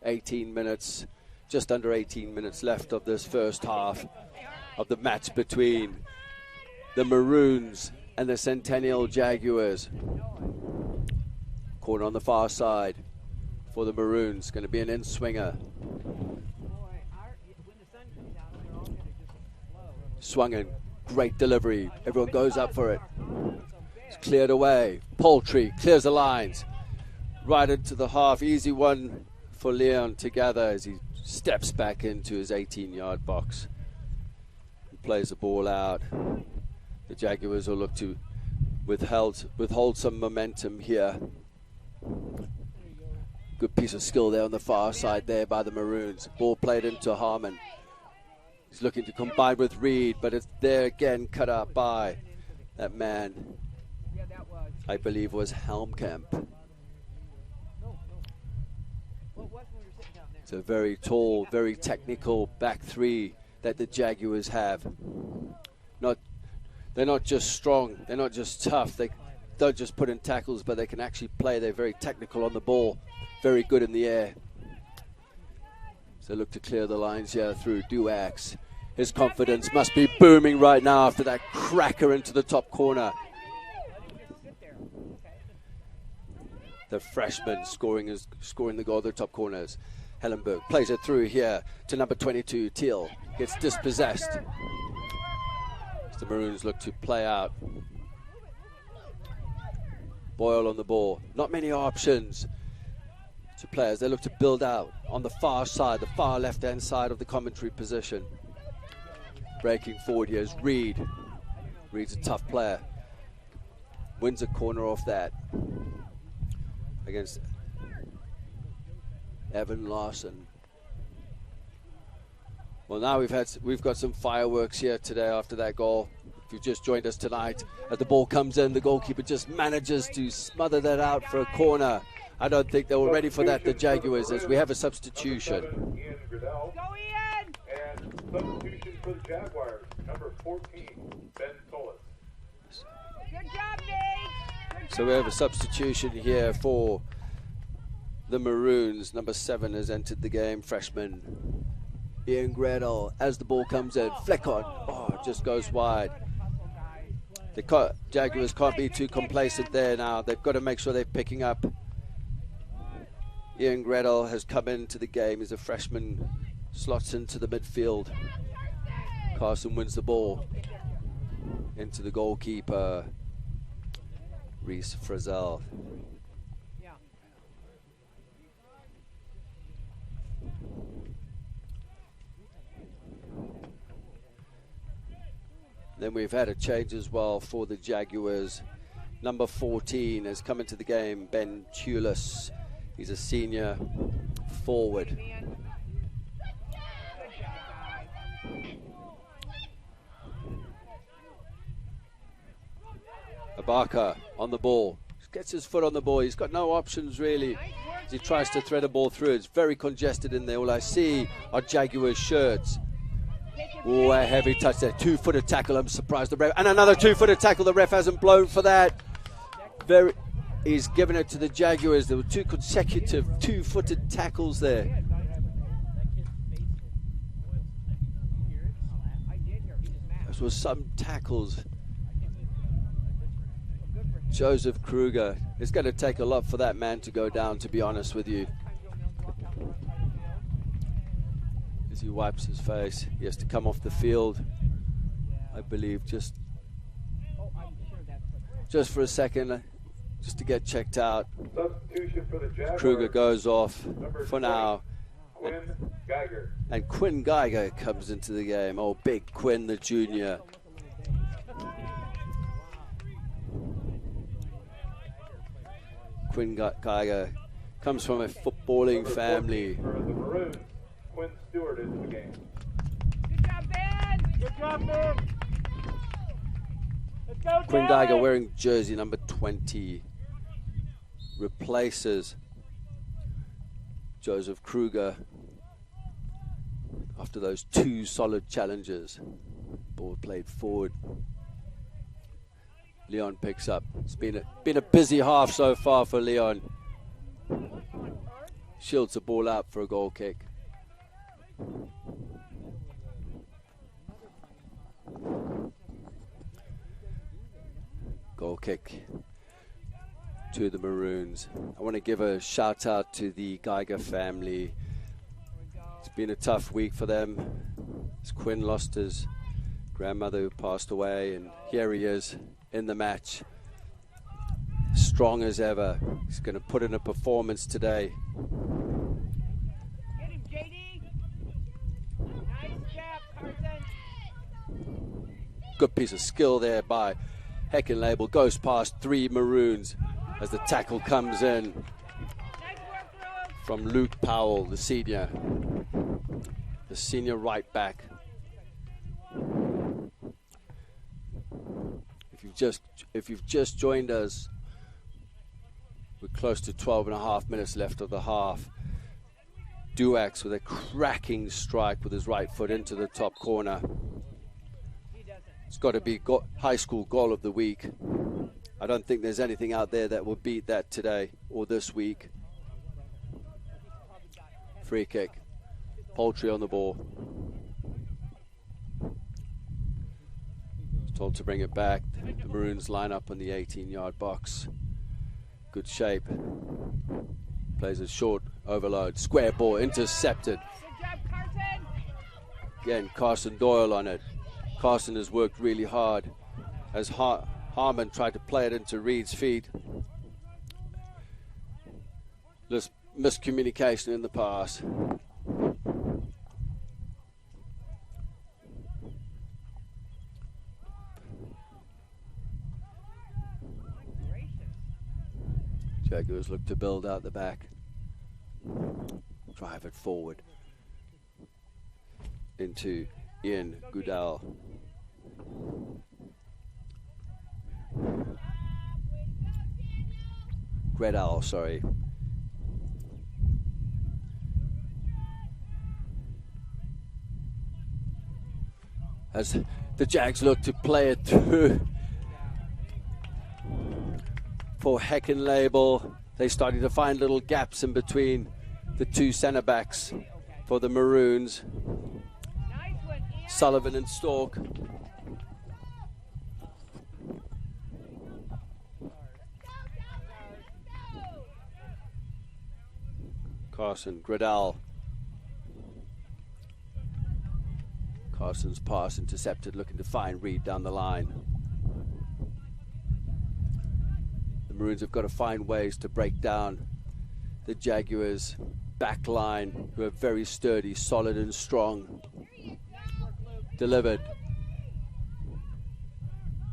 18 minutes, just under 18 minutes left of this first half of the match between the Maroons and the Centennial Jaguars. Corner on the far side for the Maroons, going to be an in-swinger. Swung in, great delivery, everyone goes up for it. It's cleared away, Poultry clears the lines, right into the half, easy one for Leon to gather as he steps back into his 18-yard box. He plays the ball out. The Jaguars will look to withhold some momentum here. Good piece of skill there on the far side there by the Maroons. Ball played into Harmon. He's looking to combine with Reed, but it's there again, cut out by that man, I believe was Helmkamp. It's a very tall, very technical back three that the Jaguars have. They're not just strong, they're not just tough, they don't just put in tackles, but they can actually play. They're very technical on the ball, very good in the air. So look to clear the lines here through Duax. His confidence must be booming right now after that cracker into the top corner. The freshman scoring the goal at the top corners. Hellenberg plays it through here to number 22, Teal. Gets dispossessed. The Maroons look to play out. Boyle on the ball. Not many options to players. They look to build out on the far side, the far left-hand side of the commentary position. Breaking forward here is Reed. Reed's a tough player. Wins a corner off that against Evan Larson. Well, now we've got some fireworks here today after that goal. If you've just joined us tonight, as the ball comes in, the goalkeeper just manages to smother that out for a corner. I don't think they were ready for that, the Jaguars, as we have a substitution. Go Ian! And substitution for the Jaguars, number 14, Ben Solis. Good job, Nate! So we have a substitution here for the Maroons. Number 7 has entered the game, freshman Ian Gretel. As the ball comes in, flick on. Oh, it just goes wide. The Jaguars can't be too complacent there now. They've got to make sure they're picking up. Ian Gretel has come into the game. He's a freshman, slots into the midfield. Carson wins the ball into the goalkeeper, Reese Frizzell. Then we've had a change as well for the Jaguars. Number 14 has come into the game, Ben Tulis. He's a senior forward. Abaka on the ball. Gets his foot on the ball. He's got no options really as he tries to thread a ball through. It's very congested in there. All I see are Jaguars shirts. Oh, a heavy touch there. 2-footed tackle. I'm surprised the ref. And another 2-footed tackle. The ref hasn't blown for that. He's given it to the Jaguars. There were 2 consecutive 2-footed tackles there. Those were some tackles. Joseph Kruger. It's going to take a lot for that man to go down, to be honest with you. As he wipes his face, he has to come off the field, I believe, just for a second, just to get checked out. Substitution for the Jaguars. Kruger goes off for now. Quinn Geiger. And Quinn Geiger comes into the game. Oh, big Quinn, the junior. Quinn Geiger comes from a footballing family. For the Maroons, Quinn Stewart into the game. Good job, Ben! Good job, Ben! Let's go, Quinn Dowling! Geiger wearing jersey number 20 replaces Joseph Kruger after those 2 solid challenges. Ball played forward. Leon picks up. It's been a busy half so far for Leon. Shields the ball out for a goal kick. Goal kick to the Maroons. I want to give a shout out to the Geiger family. It's been a tough week for them. As Quinn lost his grandmother who passed away, and here he is in the match, strong as ever. He's going to put in a performance today. Get him, JD! Nice job, Carson! Good piece of skill there by Heckenlabel. Goes past 3 Maroons as the tackle comes in from Luke Powell, the senior right back. If you've just joined us, we're close to 12 and a half minutes left of the half. Duax with a cracking strike with his right foot into the top corner. It's got to be high school goal of the week. I don't think there's anything out there that will beat that today or this week. Free kick. Poultry on the ball. Told to bring it back. The Maroons line up on the 18-yard box. Good shape. Plays a short overload. Square ball intercepted. Good job, Carson. Again, Carson Doyle on it. Carson has worked really hard as Harmon tried to play it into Reed's feet. This miscommunication in the pass. Jaguars look to build out the back. Drive it forward into Ian Goodall. Gredal, sorry. As the Jags look to play it through for Heckenlabel, they're starting to find little gaps in between the two centre backs for the Maroons. Sullivan and Stork. Carson, Gredal. Carson's pass intercepted, looking to find Reed down the line. The Maroons have got to find ways to break down the Jaguars' back line, who are very sturdy, solid and strong. Delivered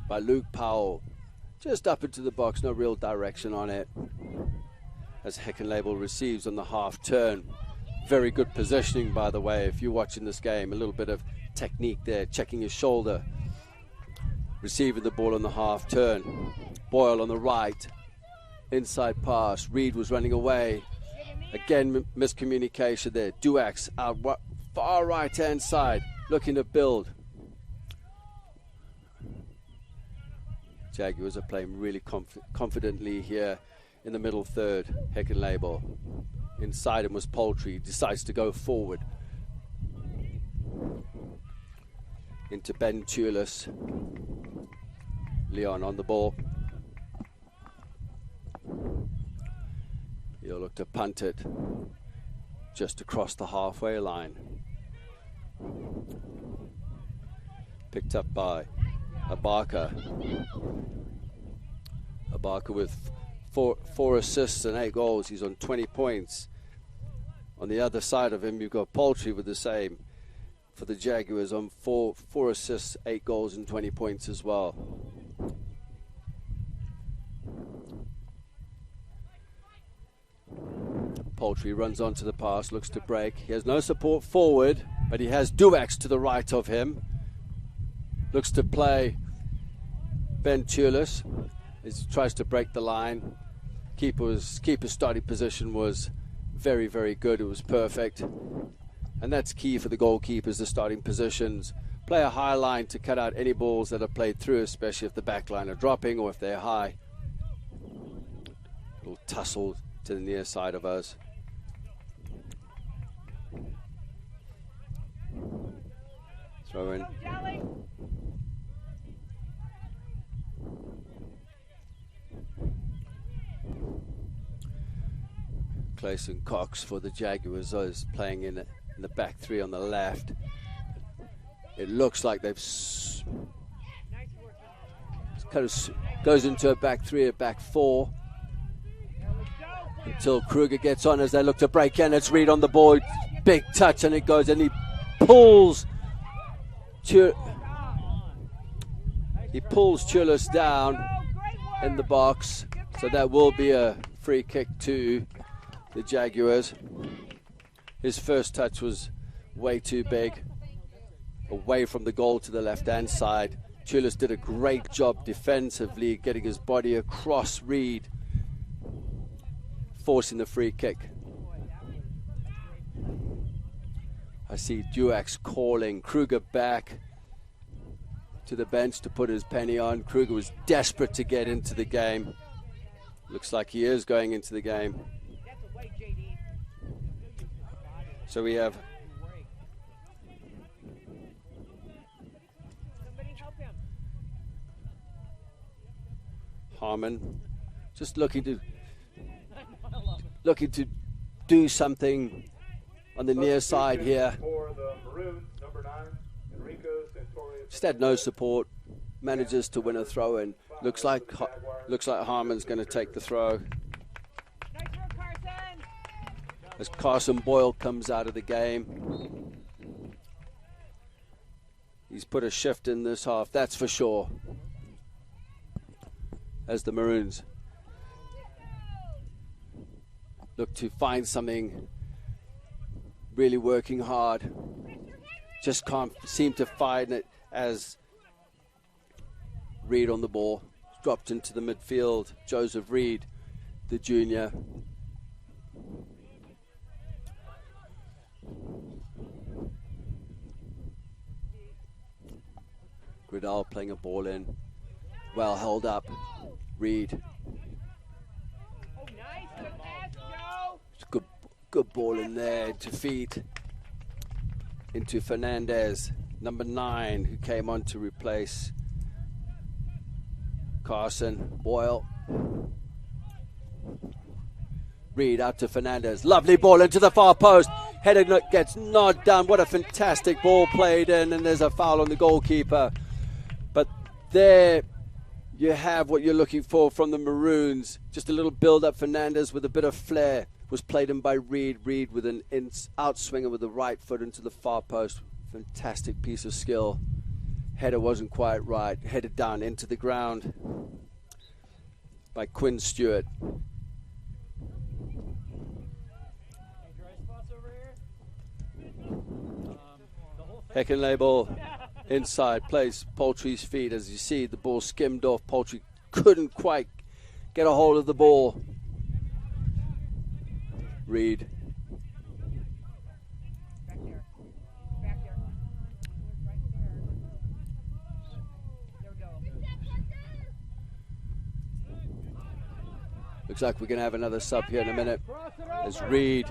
by Luke Powell. Just up into the box, no real direction on it. As Heckenlabel receives on the half turn. Very good positioning, by the way, if you're watching this game. A little bit of technique there, checking his shoulder. Receiving the ball on the half turn. Boyle on the right. Inside pass. Reed was running away. Again, miscommunication there. Duax out far right hand side, looking to build. Jaguars are playing really confidently here in the middle third. Heckenlabel. Inside him was Poultry. He decides to go forward. Into Ben Tulis. Leon on the ball. He'll look to punt it just across the halfway line. Picked up by Abaka. Abaka with four assists and 8 goals. He's on 20 points. On the other side of him, you've got Poultry with the same for the Jaguars on four assists, 8 goals and 20 points as well. Poultry runs onto the pass, looks to break. He has no support forward, but he has Duax to the right of him. Looks to play Ben Tulis. He tries to break the line. Keeper's starting position was very, very good. It was perfect. And that's key for the goalkeepers, the starting positions. Play a high line to cut out any balls that are played through, especially if the back line are dropping or if they're high. A little tussle to the near side of us. Throw in. Clayson Cox for the Jaguars is playing in the back three on the left. It looks like they've kind of goes into a back three, a back four, until Kruger gets on as they look to break in. It's Reed on the board, big touch, and it goes, and he pulls Tulis down in the box, so that will be a free kick to the Jaguars. His first touch was way too big, away from the goal to the left-hand side. Tulis did a great job defensively, getting his body across Reed, forcing the free kick. I see Duax calling Kruger back to the bench to put his penny on. Kruger was desperate to get into the game. Looks like he is going into the game. So we have Harmon just looking to do something on the near side here. Just had no support. Manages to win a throw in. Looks like Harmon's going to take the throw. As Carson Boyle comes out of the game. He's put a shift in this half, that's for sure. As the Maroons look to find something, really working hard. Just can't seem to find it as Reed on the ball. Dropped into the midfield. Joseph Reed, the junior. Gridal playing a ball in. Well held up. Reed. Good ball in there to feed into Fernandez, number 9, who came on to replace Carson Boyle. Reed out to Fernandez. Lovely ball into the far post. Header gets knocked down. What a fantastic ball played in, and there's a foul on the goalkeeper. But there you have what you're looking for from the Maroons. Just a little build-up. Fernandez with a bit of flair was played in by Reed. Reed with an outswinger with the right foot into the far post. Fantastic piece of skill. Header wasn't quite right. Headed down into the ground by Quinn Stewart. Heckenlabel inside, plays Poultry's feet. As you see, the ball skimmed off. Poultry couldn't quite get a hold of the ball. Reed. Looks like we're going to have another sub here in a minute. As Reed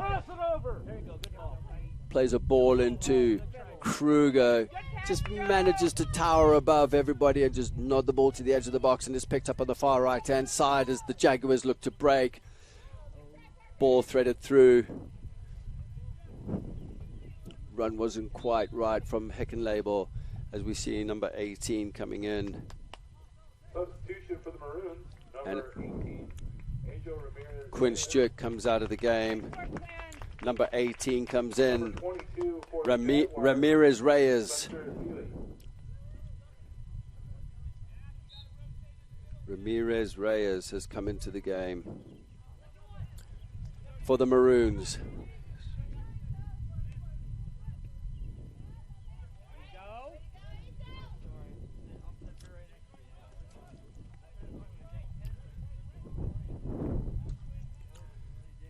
plays a ball into Kruger. Just manages to tower above everybody and just nod the ball to the edge of the box, and is picked up on the far right-hand side as the Jaguars look to break. Ball threaded through. Run wasn't quite right from Heckenlabel as we see number 18 coming in. Substitution for the Maroons, number 18. Quinn Stewart comes out of the game. Number 18 comes in. Ramirez Reyes. Ramirez Reyes has come into the game for the Maroons.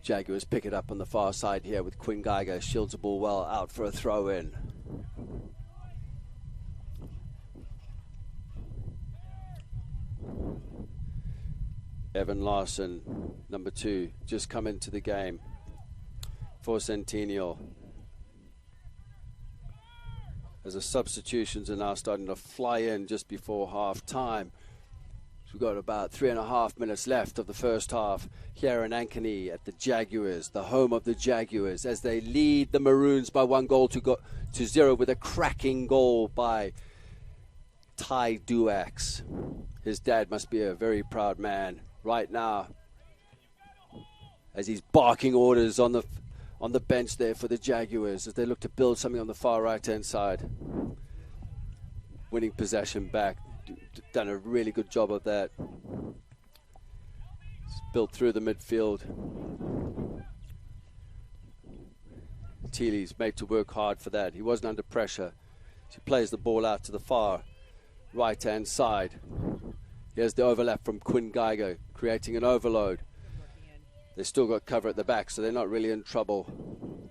Jaguars pick it up on the far side here with Quinn Geiger. Shields the ball well out for a throw in. Evan Larson, number 2, just come into the game for Centennial. As the substitutions are now starting to fly in just before half time. We've got about 3.5 minutes left of the first half here in Ankeny at the Jaguars, the home of the Jaguars, as they lead the Maroons by 1-0 with a cracking goal by Ty Duax. His dad must be a very proud man right now as he's barking orders on the bench there for the Jaguars as they look to build something on the far right-hand side. Winning possession back. Done a really good job of that. It's built through the midfield. Thiele's made to work hard for that. He wasn't under pressure. He plays the ball out to the far right-hand side. Here's the overlap from Quinn Geiger, creating an overload. They've still got cover at the back, so they're not really in trouble.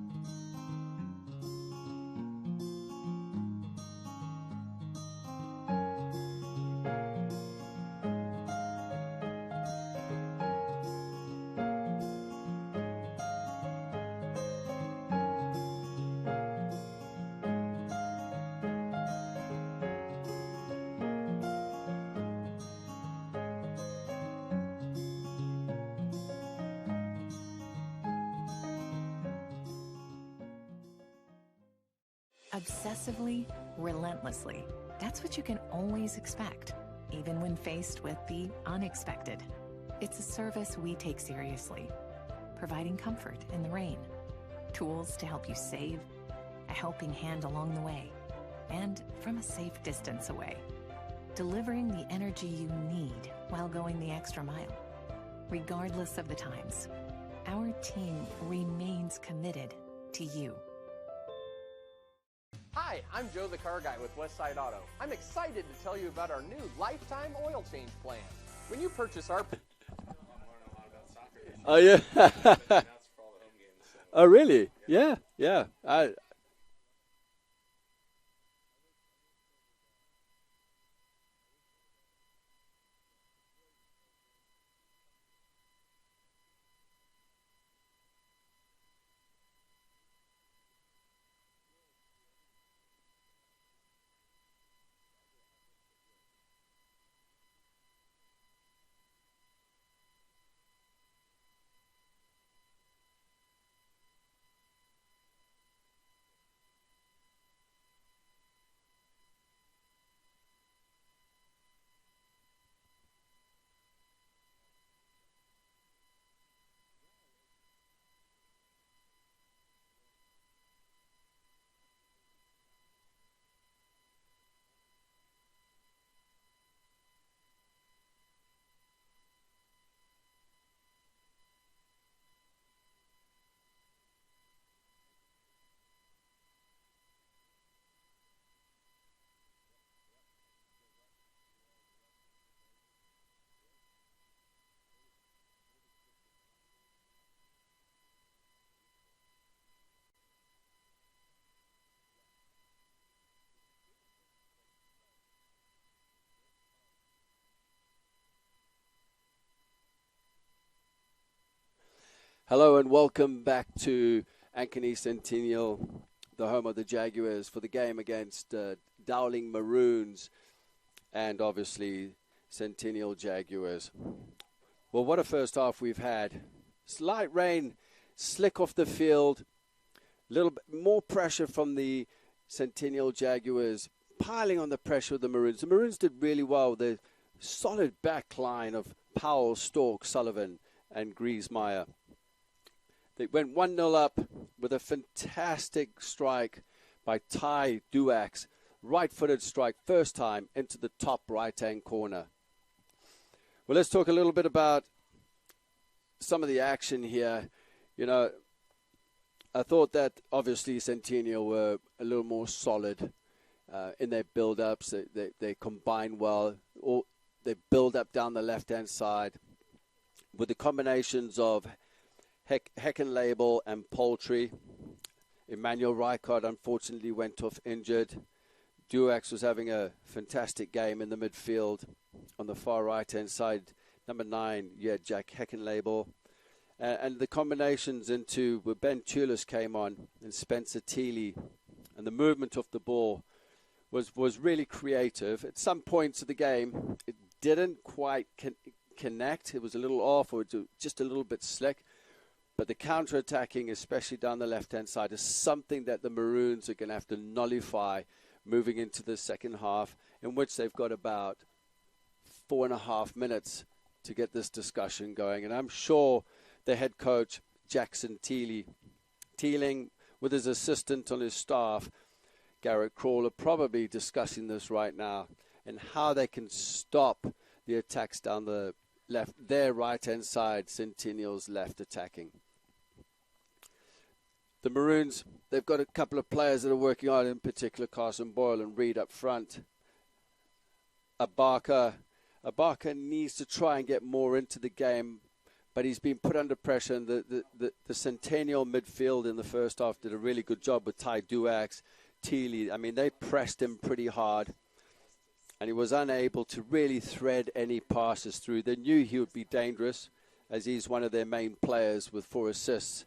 Obsessively, relentlessly. That's what you can always expect, even when faced with the unexpected. It's a service we take seriously, providing comfort in the rain, tools to help you save, a helping hand along the way, and from a safe distance away, delivering the energy you need while going the extra mile. Regardless of the times, our team remains committed to you. Hi, I'm Joe the Car Guy with Westside Auto. I'm excited to tell you about our new lifetime oil change plan. When you purchase our... Oh, yeah. Oh, really? Yeah, yeah. Hello and welcome back to Ankeny Centennial, the home of the Jaguars, for the game against Dowling Maroons and obviously Centennial Jaguars. Well, what a first half we've had. Slight rain, slick off the field, a little bit more pressure from the Centennial Jaguars, piling on the pressure of the Maroons. The Maroons did really well. The solid back line of Powell, Stork, Sullivan and Griesmeyer. They went 1-0 up with a fantastic strike by Ty Duax. Right-footed strike, first time into the top right-hand corner. Well, let's talk a little bit about some of the action here. You know, I thought that obviously Centennial were a little more solid in their build-ups. They combine well. Or they build up down the left-hand side with the combinations of Heckenlabel and Poultry. Emmanuel Rijkaard unfortunately went off injured. Duax was having a fantastic game in the midfield. On the far right-hand side, number 9, you had Jack Heckenlabel. And the combinations into where Ben Tulis came on and Spencer Teeley. And the movement of the ball was really creative. At some points of the game, it didn't quite connect. It was a little off or just a little bit slick. But the counter-attacking, especially down the left-hand side, is something that the Maroons are going to have to nullify moving into the second half, in which they've got about 4.5 minutes to get this discussion going. And I'm sure the head coach, Jackson Teeling, with his assistant on his staff, Garrett Crawler, probably discussing this right now and how they can stop the attacks down the left, their right-hand side, Centennial's left attacking. The Maroons, they've got a couple of players that are working on, in particular Carson Boyle and Reed up front. Abaka needs to try and get more into the game, but he's been put under pressure. And the Centennial midfield in the first half did a really good job with Ty Duax, Teeley. I mean, they pressed him pretty hard, and he was unable to really thread any passes through. They knew he would be dangerous, as he's one of their main players with 4 assists.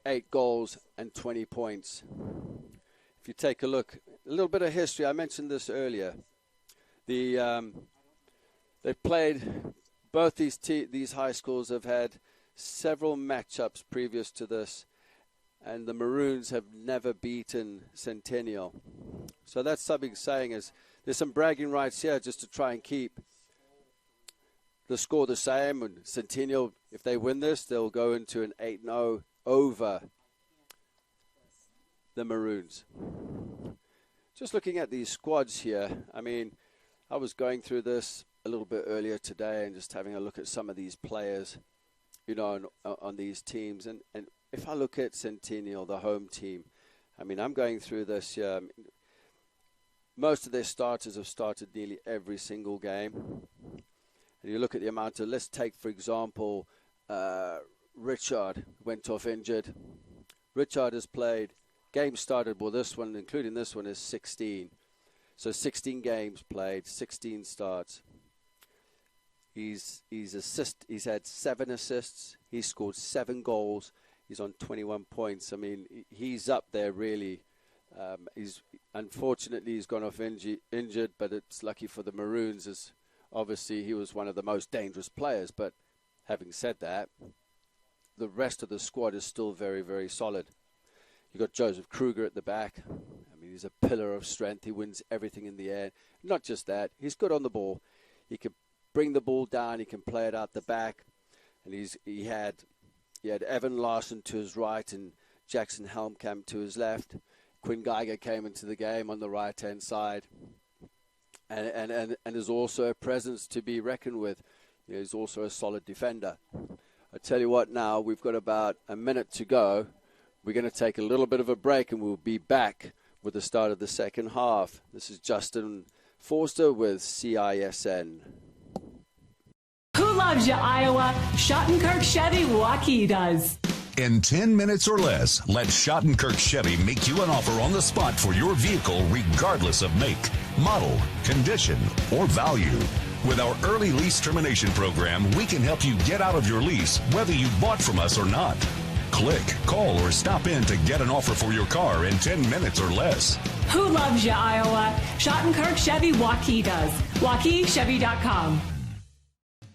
8 goals and 20 points. If you take a look, a little bit of history, I mentioned this earlier. They've played, both these high schools have had several matchups previous to this, and the Maroons have never beaten Centennial. So that's something saying is there's some bragging rights here just to try and keep the score the same. And Centennial, if they win this, they'll go into an 8-0 over the Maroons. Just looking at these squads here, I mean, I was going through this a little bit earlier today and just having a look at some of these players, you know, on these teams. And if I look at Centennial, the home team, I mean, I'm going through this here. Most of their starters have started nearly every single game. And you look at the amount of, let's take, for example, Richard went off injured. Richard has played, games started, well, this one, including this one, is 16. So 16 games played, 16 starts. He's had 7 assists. He's scored 7 goals. He's on 21 points. I mean, he's up there really. Unfortunately, he's gone off injured, but it's lucky for the Maroons, as obviously he was one of the most dangerous players. But having said that, the rest of the squad is still very, very solid. You've got Joseph Kruger at the back. I mean, he's a pillar of strength. He wins everything in the air. Not just that, he's good on the ball. He can bring the ball down. He can play it out the back. And he had Evan Larson to his right and Jackson Helmkamp to his left. Quinn Geiger came into the game on the right-hand side, and is also a presence to be reckoned with. He's also a solid defender. I tell you what, now we've got about a minute to go. We're going to take a little bit of a break, and we'll be back with the start of the second half. This is Justin Forster with CISN. Who loves you, Iowa? Schottenkirk Chevy Waukee does. In 10 minutes or less, let Schottenkirk Chevy make you an offer on the spot for your vehicle regardless of make, model, condition, or value. With our early lease termination program, we can help you get out of your lease whether you bought from us or not. Click, call, or stop in to get an offer for your car in 10 minutes or less. Who loves you, Iowa? Schottenkirk Chevy Waukee does. WaukeeChevy.com.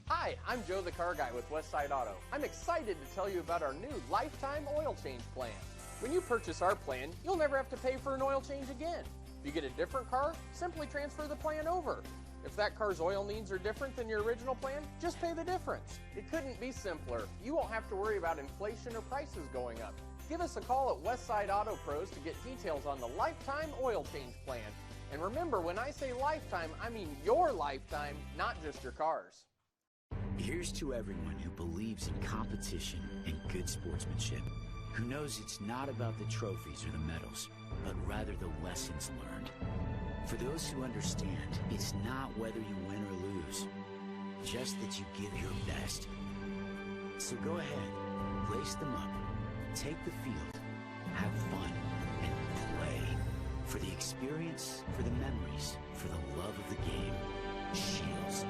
Hi, I'm Joe the Car Guy with Westside Auto. I'm excited to tell you about our new lifetime oil change plan. When you purchase our plan, you'll never have to pay for an oil change again. If you get a different car, simply transfer the plan over. If that car's oil needs are different than your original plan, just pay the difference. It couldn't be simpler. You won't have to worry about inflation or prices going up. Give us a call at Westside Auto Pros to get details on the lifetime oil change plan. And remember, when I say lifetime, I mean your lifetime, not just your car's. Here's to everyone who believes in competition and good sportsmanship, who knows it's not about the trophies or the medals, but rather the lessons learned. For those who understand, it's not whether you win or lose, just that you give your best. So go ahead, lace them up, take the field, have fun, and play. For the experience, for the memories, for the love of the game. Shields.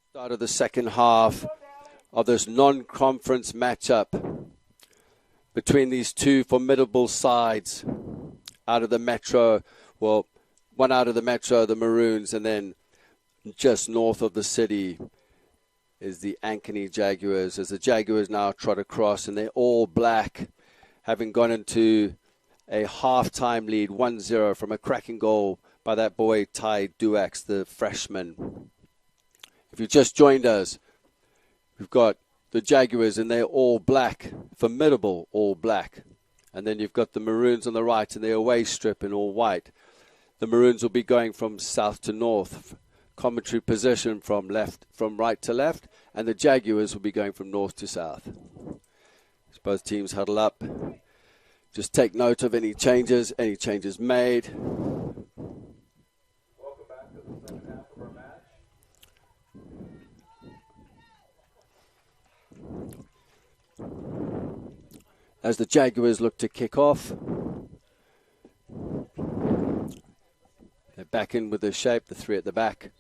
Start of the second half of this non-conference matchup between these two formidable sides out of the Metro. Well, one out of the Metro, the Maroons, and then just north of the city is the Ankeny Jaguars, as the Jaguars now trot across, and they're all black, having gone into a halftime lead 1-0 from a cracking goal by that boy Ty Duax, the freshman. If you just joined us, we've got the Jaguars, and they're all black, formidable all black. And then you've got the Maroons on the right, and their away strip in all white. The Maroons will be going from south to north, commentary position from right to left, and the Jaguars will be going from north to south. As both teams huddle up, just take note of any changes made. Welcome back to the second half of our match. As the Jaguars look to kick off, they're back in with the shape, the three at the back.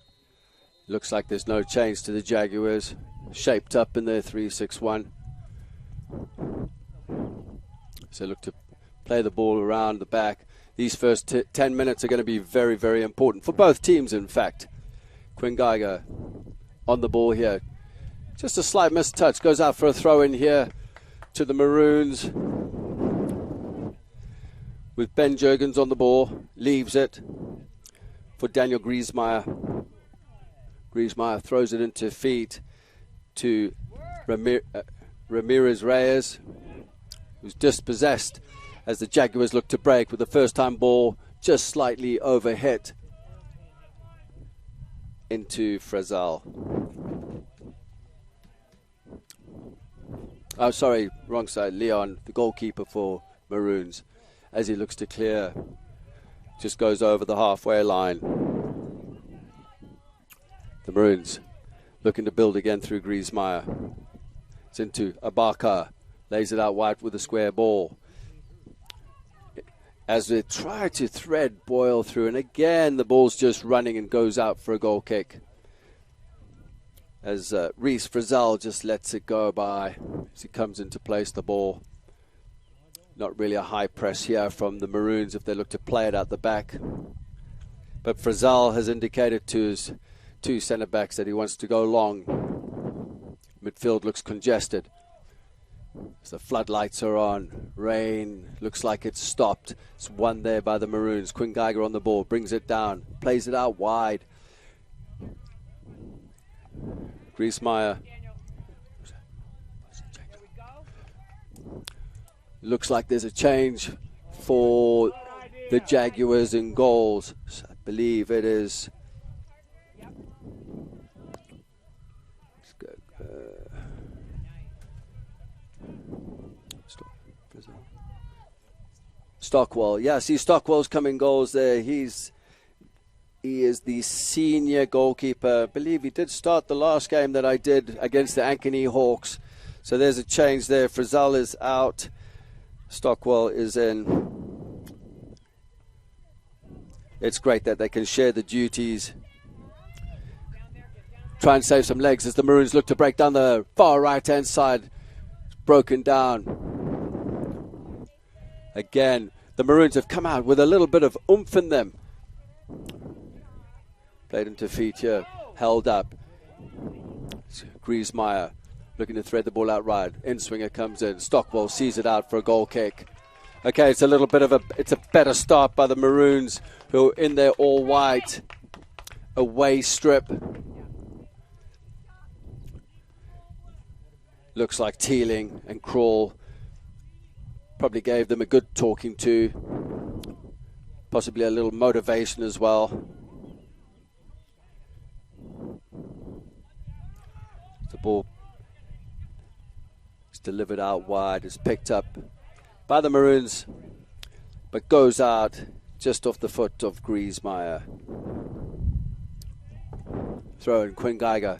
Looks like there's no change to the Jaguars, shaped up in their 3-6-1. So look to play the ball around the back. These first 10 minutes are going to be very, very important for both teams, in fact. Quinn Geiger on the ball here. Just a slight mistouch. Goes out for a throw in here to the Maroons. With Ben Jurgens on the ball. Leaves it for Daniel Griesmeyer. Griesmeyer throws it into feet to Ramirez Reyes, who's dispossessed as the Jaguars look to break with the first time ball just slightly overhit into Frazal. Oh, sorry, wrong side. Leon, the goalkeeper for Maroons, as he looks to clear, just goes over the halfway line. The Maroons looking to build again through Griesmeyer. It's into Abaka, lays it out wide with a square ball. As they try to thread Boyle through, and again the ball's just running and goes out for a goal kick. As Reece Frazal just lets it go by as he comes into place the ball. Not really a high press here from the Maroons if they look to play it out the back. But Frazal has indicated to his two centre-backs that he wants to go long. Midfield looks congested. As the floodlights are on, rain looks like it's stopped. It's won there by the Maroons. Quinn Geiger on the ball, brings it down, plays it out wide. Griesmeyer. Looks like there's a change for the Jaguars in goals. I believe it is. Stockwell. Yeah, see Stockwell's coming goals there. He is the senior goalkeeper. I believe he did start the last game that I did against the Ankeny Hawks. So there's a change there. Frazal is out. Stockwell is in. It's great that they can share the duties. Try and save some legs as the Maroons look to break down the far right-hand side. It's broken down. Again, the Maroons have come out with a little bit of oomph in them. Played into feet here, held up. Griesmeyer looking to thread the ball out right. In-swinger comes in. Stockwell sees it out for a goal kick. Okay, it's a little bit of it's a better start by the Maroons, who are in their all-white away strip. Looks like Teeling and Crawl probably gave them a good talking to. Possibly a little motivation as well. The ball is delivered out wide. It's picked up by the Maroons, but goes out just off the foot of Griesmeyer. Throw in Quinn Geiger.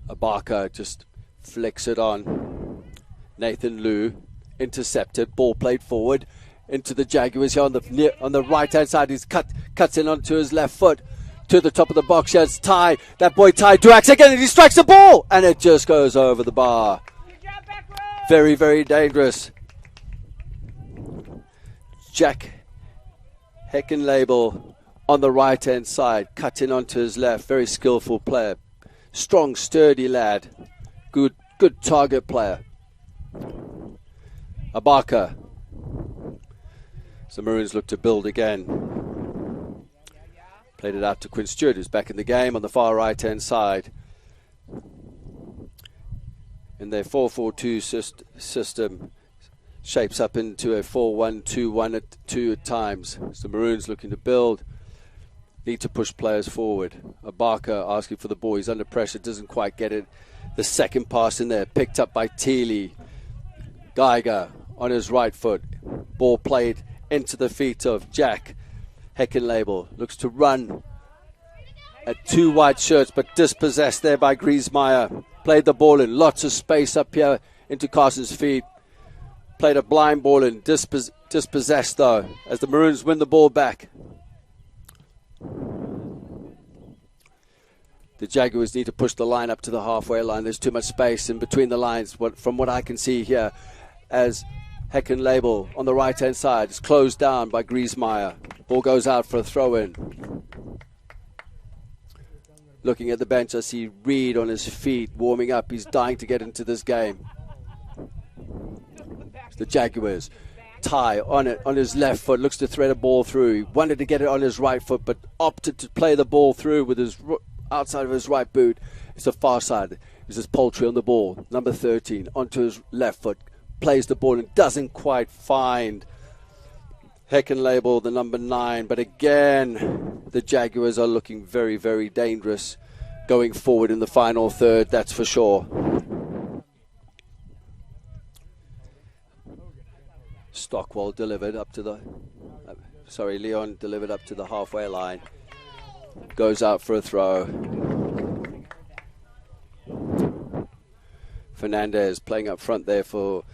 Abaka just flicks it on. Nathan Liu intercepted. Ball played forward into the Jaguars here on the right hand side. He's cuts in onto his left foot to the top of the box. Here's Ty. That boy Ty Duax again, and he strikes the ball, and it just goes over the bar. Very, very dangerous. Jack Heckenlabel on the right hand side, cut in onto his left. Very skillful player. Strong, sturdy lad. Good target player. Abaka. So Maroons look to build again. Played it out to Quinn Stewart, who's back in the game on the far right-hand side. In their 4-4-2 system, shapes up into a 4-1-2-1 at 2 at times. So Maroons looking to build. Need to push players forward. Abaka asking for the ball. He's under pressure, doesn't quite get it. The second pass in there, picked up by Teely. Geiger on his right foot. Ball played into the feet of Jack Heckenlabel. Looks to run at 2 white shirts, but dispossessed there by Griesmeyer. Played the ball in. Lots of space up here into Carson's feet. Played a blind ball in. Dispossessed though, as the Maroons win the ball back. The Jaguars need to push the line up to the halfway line. There's too much space in between the lines, from what I can see here. as Heckenlabel on the right-hand side is closed down by Griesmeyer. Ball goes out for a throw-in. Looking at the bench, I see Reed on his feet, warming up. He's dying to get into this game. The Jaguars. Ty on it, on his left foot, looks to thread a ball through. He wanted to get it on his right foot, but opted to play the ball through with his outside of his right boot. It's the far side. This is Poultry on the ball. Number 13 onto his left foot. Plays the ball and doesn't quite find Heckenlabel, the number 9. But again, the Jaguars are looking very, very dangerous going forward in the final third, that's for sure. Stockwell delivered up to the... Leon delivered up to the halfway line. Goes out for a throw. Fernandez playing up front there for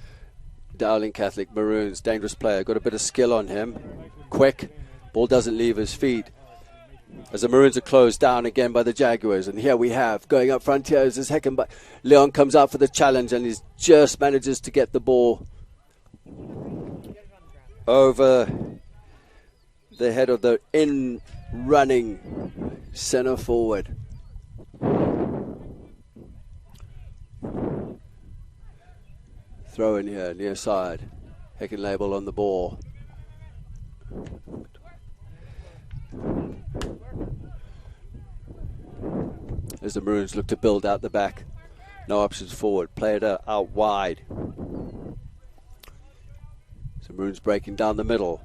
Dowling Catholic Maroons. Dangerous player, got a bit of skill on him. Quick, ball doesn't leave his feet. As the Maroons are closed down again by the Jaguars. And here we have, going up front here is this Heckenlabel. Leon comes out for the challenge and he just manages to get the ball over the head of the in-running center forward. Throw in here, near side. Heckenlabel on the ball. As the Maroons look to build out the back. No options forward. Play it out wide. So Maroons breaking down the middle.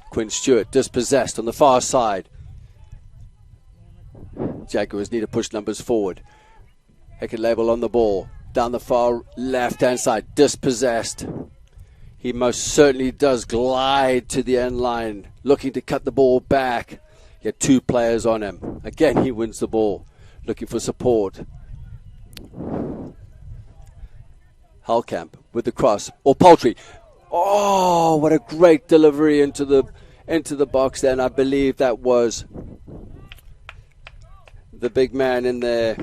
Quinn Stewart dispossessed on the far side. Jaguars need to push numbers forward. Heckenlabel on the ball. Down the far left-hand side. Dispossessed. He most certainly does glide to the end line. Looking to cut the ball back. He had 2 players on him. Again, he wins the ball. Looking for support. Halkamp with the cross. Or Poultry. Oh, what a great delivery into the box there. And I believe that was the big man in there.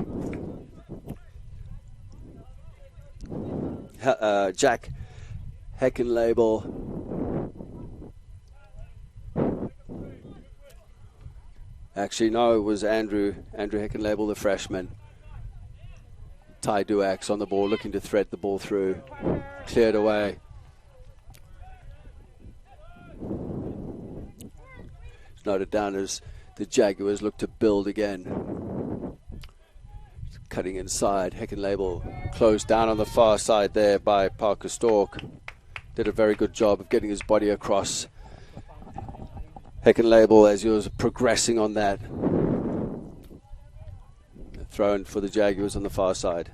Jack Heckenlabel. Actually, no, it was Andrew Heckenlabel, the freshman. Ty Duax on the ball, looking to thread the ball through. Cleared away. It's noted down as the Jaguars look to build again. Cutting inside, Heckenlabel closed down on the far side there by Parker Stork. Did a very good job of getting his body across. Heckenlabel, as he was progressing on that. Thrown for the Jaguars on the far side.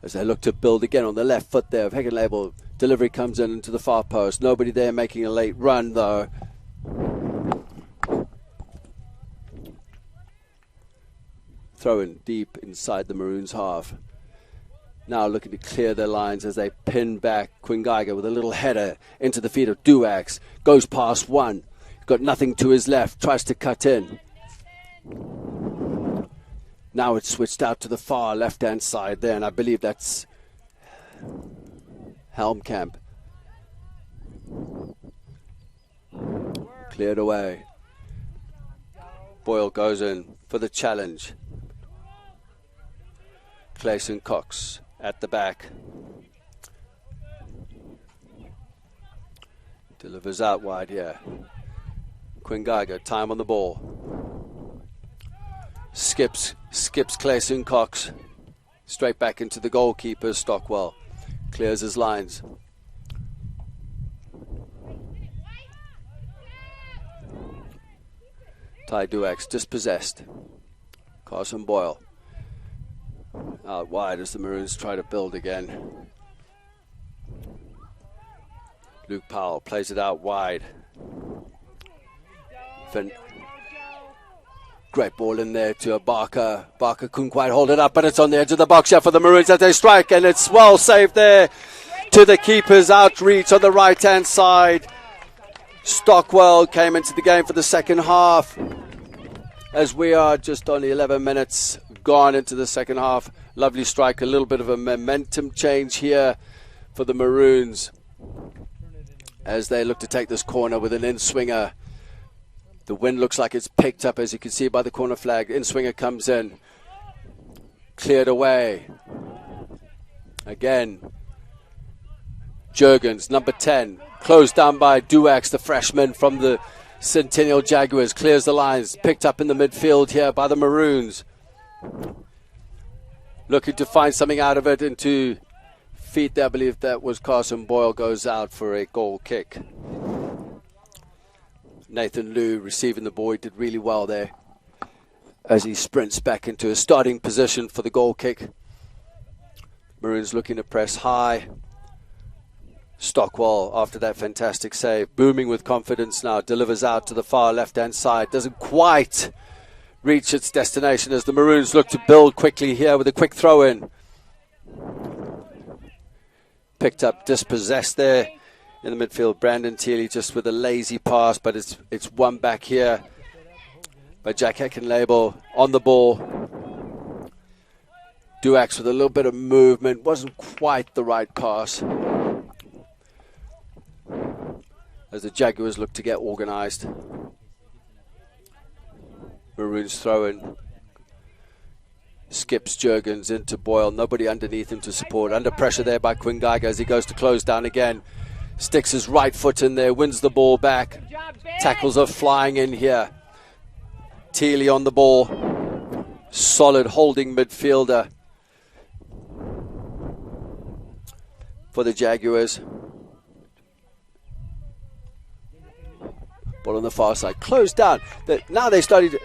As they look to build again on the left foot there of Heckenlabel. Delivery comes in into the far post. Nobody there making a late run though. Throw in deep inside the Maroons half. Now looking to clear their lines as they pin back Quinn Geiger with a little header into the feet of Duax. Goes past one. Got nothing to his left. Tries to cut in. Now it's switched out to the far left-hand side there, and I believe that's Helmkamp. Cleared away. Boyle goes in for the challenge. Clayson Cox at the back. Delivers out wide here. Quinn Geiger, time on the ball. Skips Clayson Cox. Straight back into the goalkeeper, Stockwell. Clears his lines. Ty Duax dispossessed. Carson Boyle. Out wide as the Maroons try to build again. Luke Powell plays it out wide. Great ball in there to Barker. Barker couldn't quite hold it up, but it's on the edge of the box here for the Maroons as they strike, and it's well saved there to the keeper's outreach on the right-hand side. Stockwell came into the game for the second half. as we are just on 11 minutes gone into the second half. Lovely strike, a little bit of a momentum change here for the Maroons as they look to take this corner with an in-swinger. The wind looks like it's picked up, as you can see by the corner flag. In-swinger comes in, cleared away. Again, Jurgens, number 10, closed down by Duax, the freshman from the Centennial Jaguars, clears the lines, picked up in the midfield here by the Maroons. Looking to find something out of it into feet there. I believe that was Carson Boyle, goes out for a goal kick. Nathan Liu receiving the ball, he did really well there as he sprints back into a starting position for the goal kick. Maroons looking to press high. Stockwell, after that fantastic save, booming with confidence now, delivers out to the far left-hand side. Doesn't quite reach its destination as the Maroons look to build quickly here with a quick throw-in. Picked up, dispossessed there in the midfield. Brandon Thiele just with a lazy pass, but it's won back here by Jack Heckenlabel on the ball. Duax with a little bit of movement, wasn't quite the right pass, as the Jaguars look to get organised. Maroons throw in. Skips Jurgens into Boyle. Nobody underneath him to support. Under pressure there by Quinn Geiger as he goes to close down again. Sticks his right foot in there. Wins the ball back. Tackles are flying in here. Thiele on the ball. Solid holding midfielder for the Jaguars. Ball on the far side, closed down. Now they started,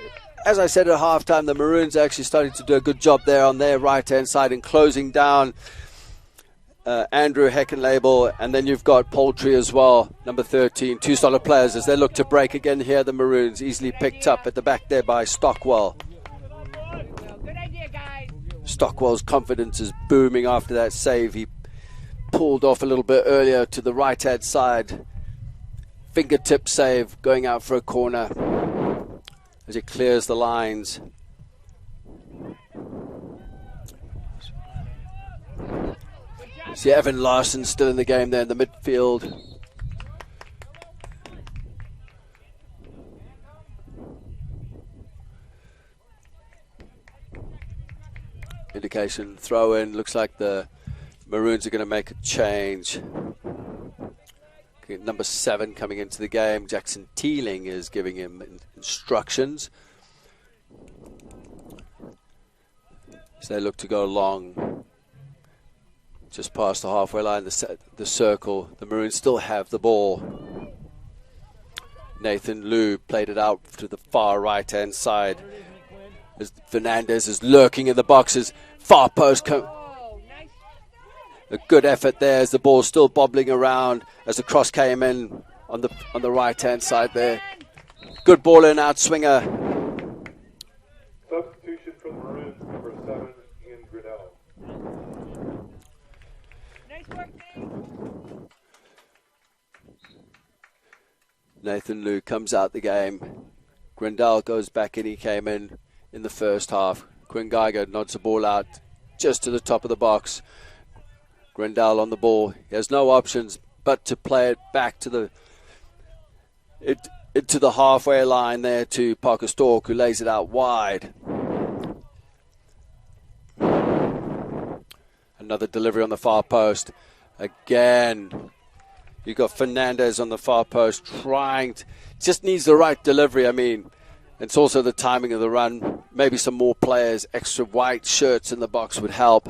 as I said at halftime, the Maroons actually started to do a good job there on their right-hand side in closing down Andrew Heckenlabel, and then you've got Poultry as well, number 13. Two solid players as they look to break again here. The Maroons easily picked up at the back there by Stockwell. Stockwell's confidence is booming after that save. He pulled off a little bit earlier to the right-hand side. Fingertip save, going out for a corner as it clears the lines. See Evan Larson still in the game there in the midfield. Indication throw in. Looks like the Maroons are going to make a change. Number 7 coming into the game. Jackson Teeling is giving him instructions. So they look to go long. Just past the halfway line, the circle. The Maroons still have the ball. Nathan Liu played it out to the far right-hand side. As Fernandez is lurking in the boxes. Far post. A good effort there as the ball's still bobbling around as the cross came in on the right-hand side there. Good ball in, out swinger. Substitution for the Maroons, number 7, Ian Grinnell. Nice work, Nate. Nathan Liu comes out the game. Grindal goes back in. He came in the first half. Quinn Geiger nods the ball out just to the top of the box. Grindal on the ball. He has no options but to play it back to into the halfway line there to Parker Stork, who lays it out wide. Another delivery on the far post. Again, you got Fernandez on the far post trying to, just needs the right delivery. I mean, it's also the timing of the run. Maybe some more players, extra white shirts in the box would help.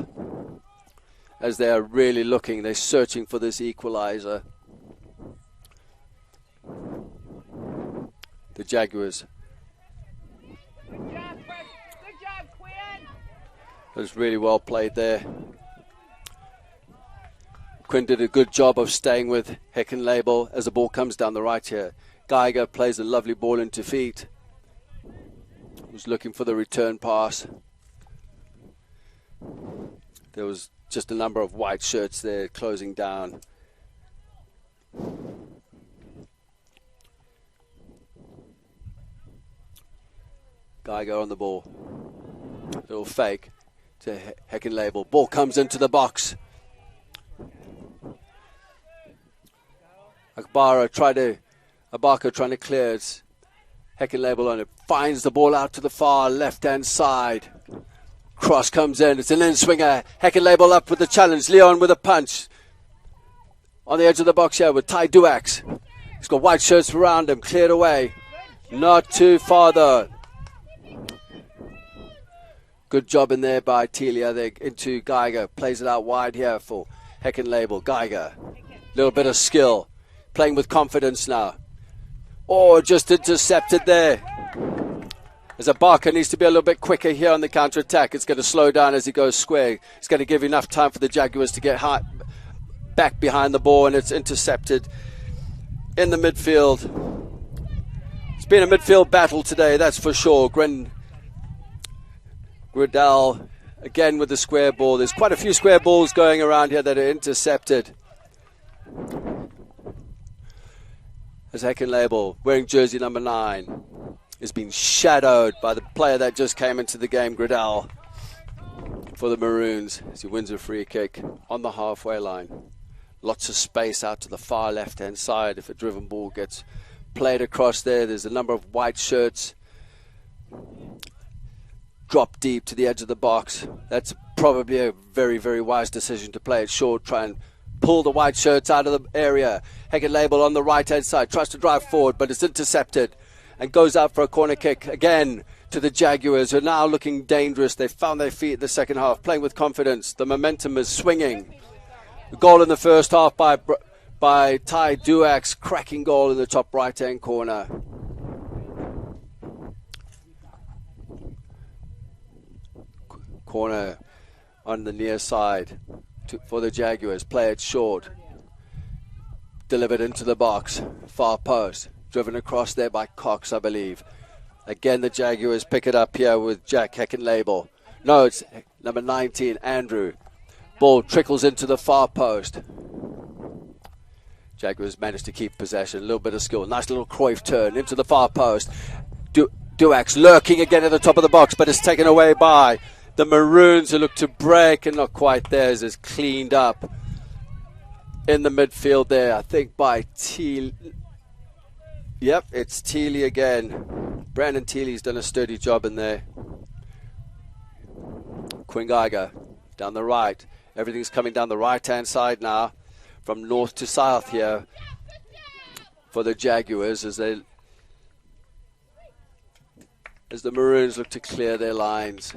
As they are really looking, they're searching for this equalizer. The Jaguars. Good job, Quinn. It was really well played there. Quinn did a good job of staying with Heckenlabel as the ball comes down the right here. Geiger plays a lovely ball into feet. Was looking for the return pass. There was just a number of white shirts there closing down. Geiger on the ball. Little fake to Heckenlabel. Ball comes into the box. Abaka trying to clear it. Heckenlabel on it. Finds the ball out to the far left-hand side. Cross comes in. It's an in-swinger. Heckenlabel up with the challenge. Leon with a punch. On the edge of the box here with Ty Duax. He's got white shirts around him. Cleared away. Not too far though. Good job in there by Telia. They're into Geiger. Plays it out wide here for Heckenlabel. Geiger. Little bit of skill. Playing with confidence now. Oh, just intercepted there. As Abaka needs to be a little bit quicker here on the counter-attack. It's going to slow down as he goes square. It's going to give enough time for the Jaguars to get high, back behind the ball, and it's intercepted in the midfield. It's been a midfield battle today, that's for sure. Gridal again with the square ball. There's quite a few square balls going around here that are intercepted. As Heckenlabel, wearing jersey number 9, is being shadowed by the player that just came into the game, Gridal, for the Maroons, as he wins a free kick on the halfway line. Lots of space out to the far left-hand side. If a driven ball gets played across there, there's a number of white shirts. Drop deep to the edge of the box. That's probably a very, very wise decision to play it short, try and pull the white shirts out of the area. Heckenlabel on the right-hand side, tries to drive forward, but it's intercepted and goes out for a corner kick again to the Jaguars, who are now looking dangerous. They found their feet in the second half, playing with confidence. The momentum is swinging. The goal in the first half by Ty Duax, cracking goal in the top right-hand corner. Corner on the near side for the Jaguars. Play it short. Delivered into the box. Far post. Driven across there by Cox, I believe. Again, the Jaguars pick it up here with Jack Heckenlabel. No, it's number 19, Andrew. Ball trickles into the far post. Jaguars managed to keep possession. A little bit of skill. Nice little Cruyff turn into the far post. Duax lurking again at the top of the box, but it's taken away by the Maroons, who look to break and not quite there. Is cleaned up in the midfield there, I think, by Teal. Yep, it's Teely again. Brandon Teely's done a sturdy job in there. Quinn Geiger down the right. Everything's coming down the right-hand side now, from north to south here for the Jaguars as the Maroons look to clear their lines.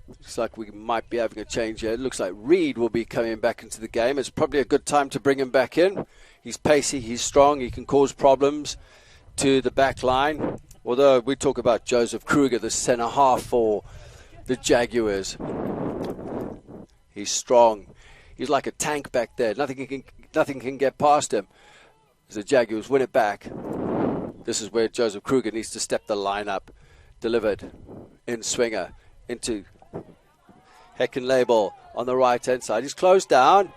Looks like we might be having a change here. It looks like Reed will be coming back into the game. It's probably a good time to bring him back in. He's pacey, he's strong, he can cause problems to the back line. Although we talk about Joseph Kruger, the centre half for the Jaguars. He's strong. He's like a tank back there. Nothing can get past him. As the Jaguars win it back. This is where Joseph Kruger needs to step the line up. Delivered in swinger into Heckenlabel on the right-hand side. He's closed down.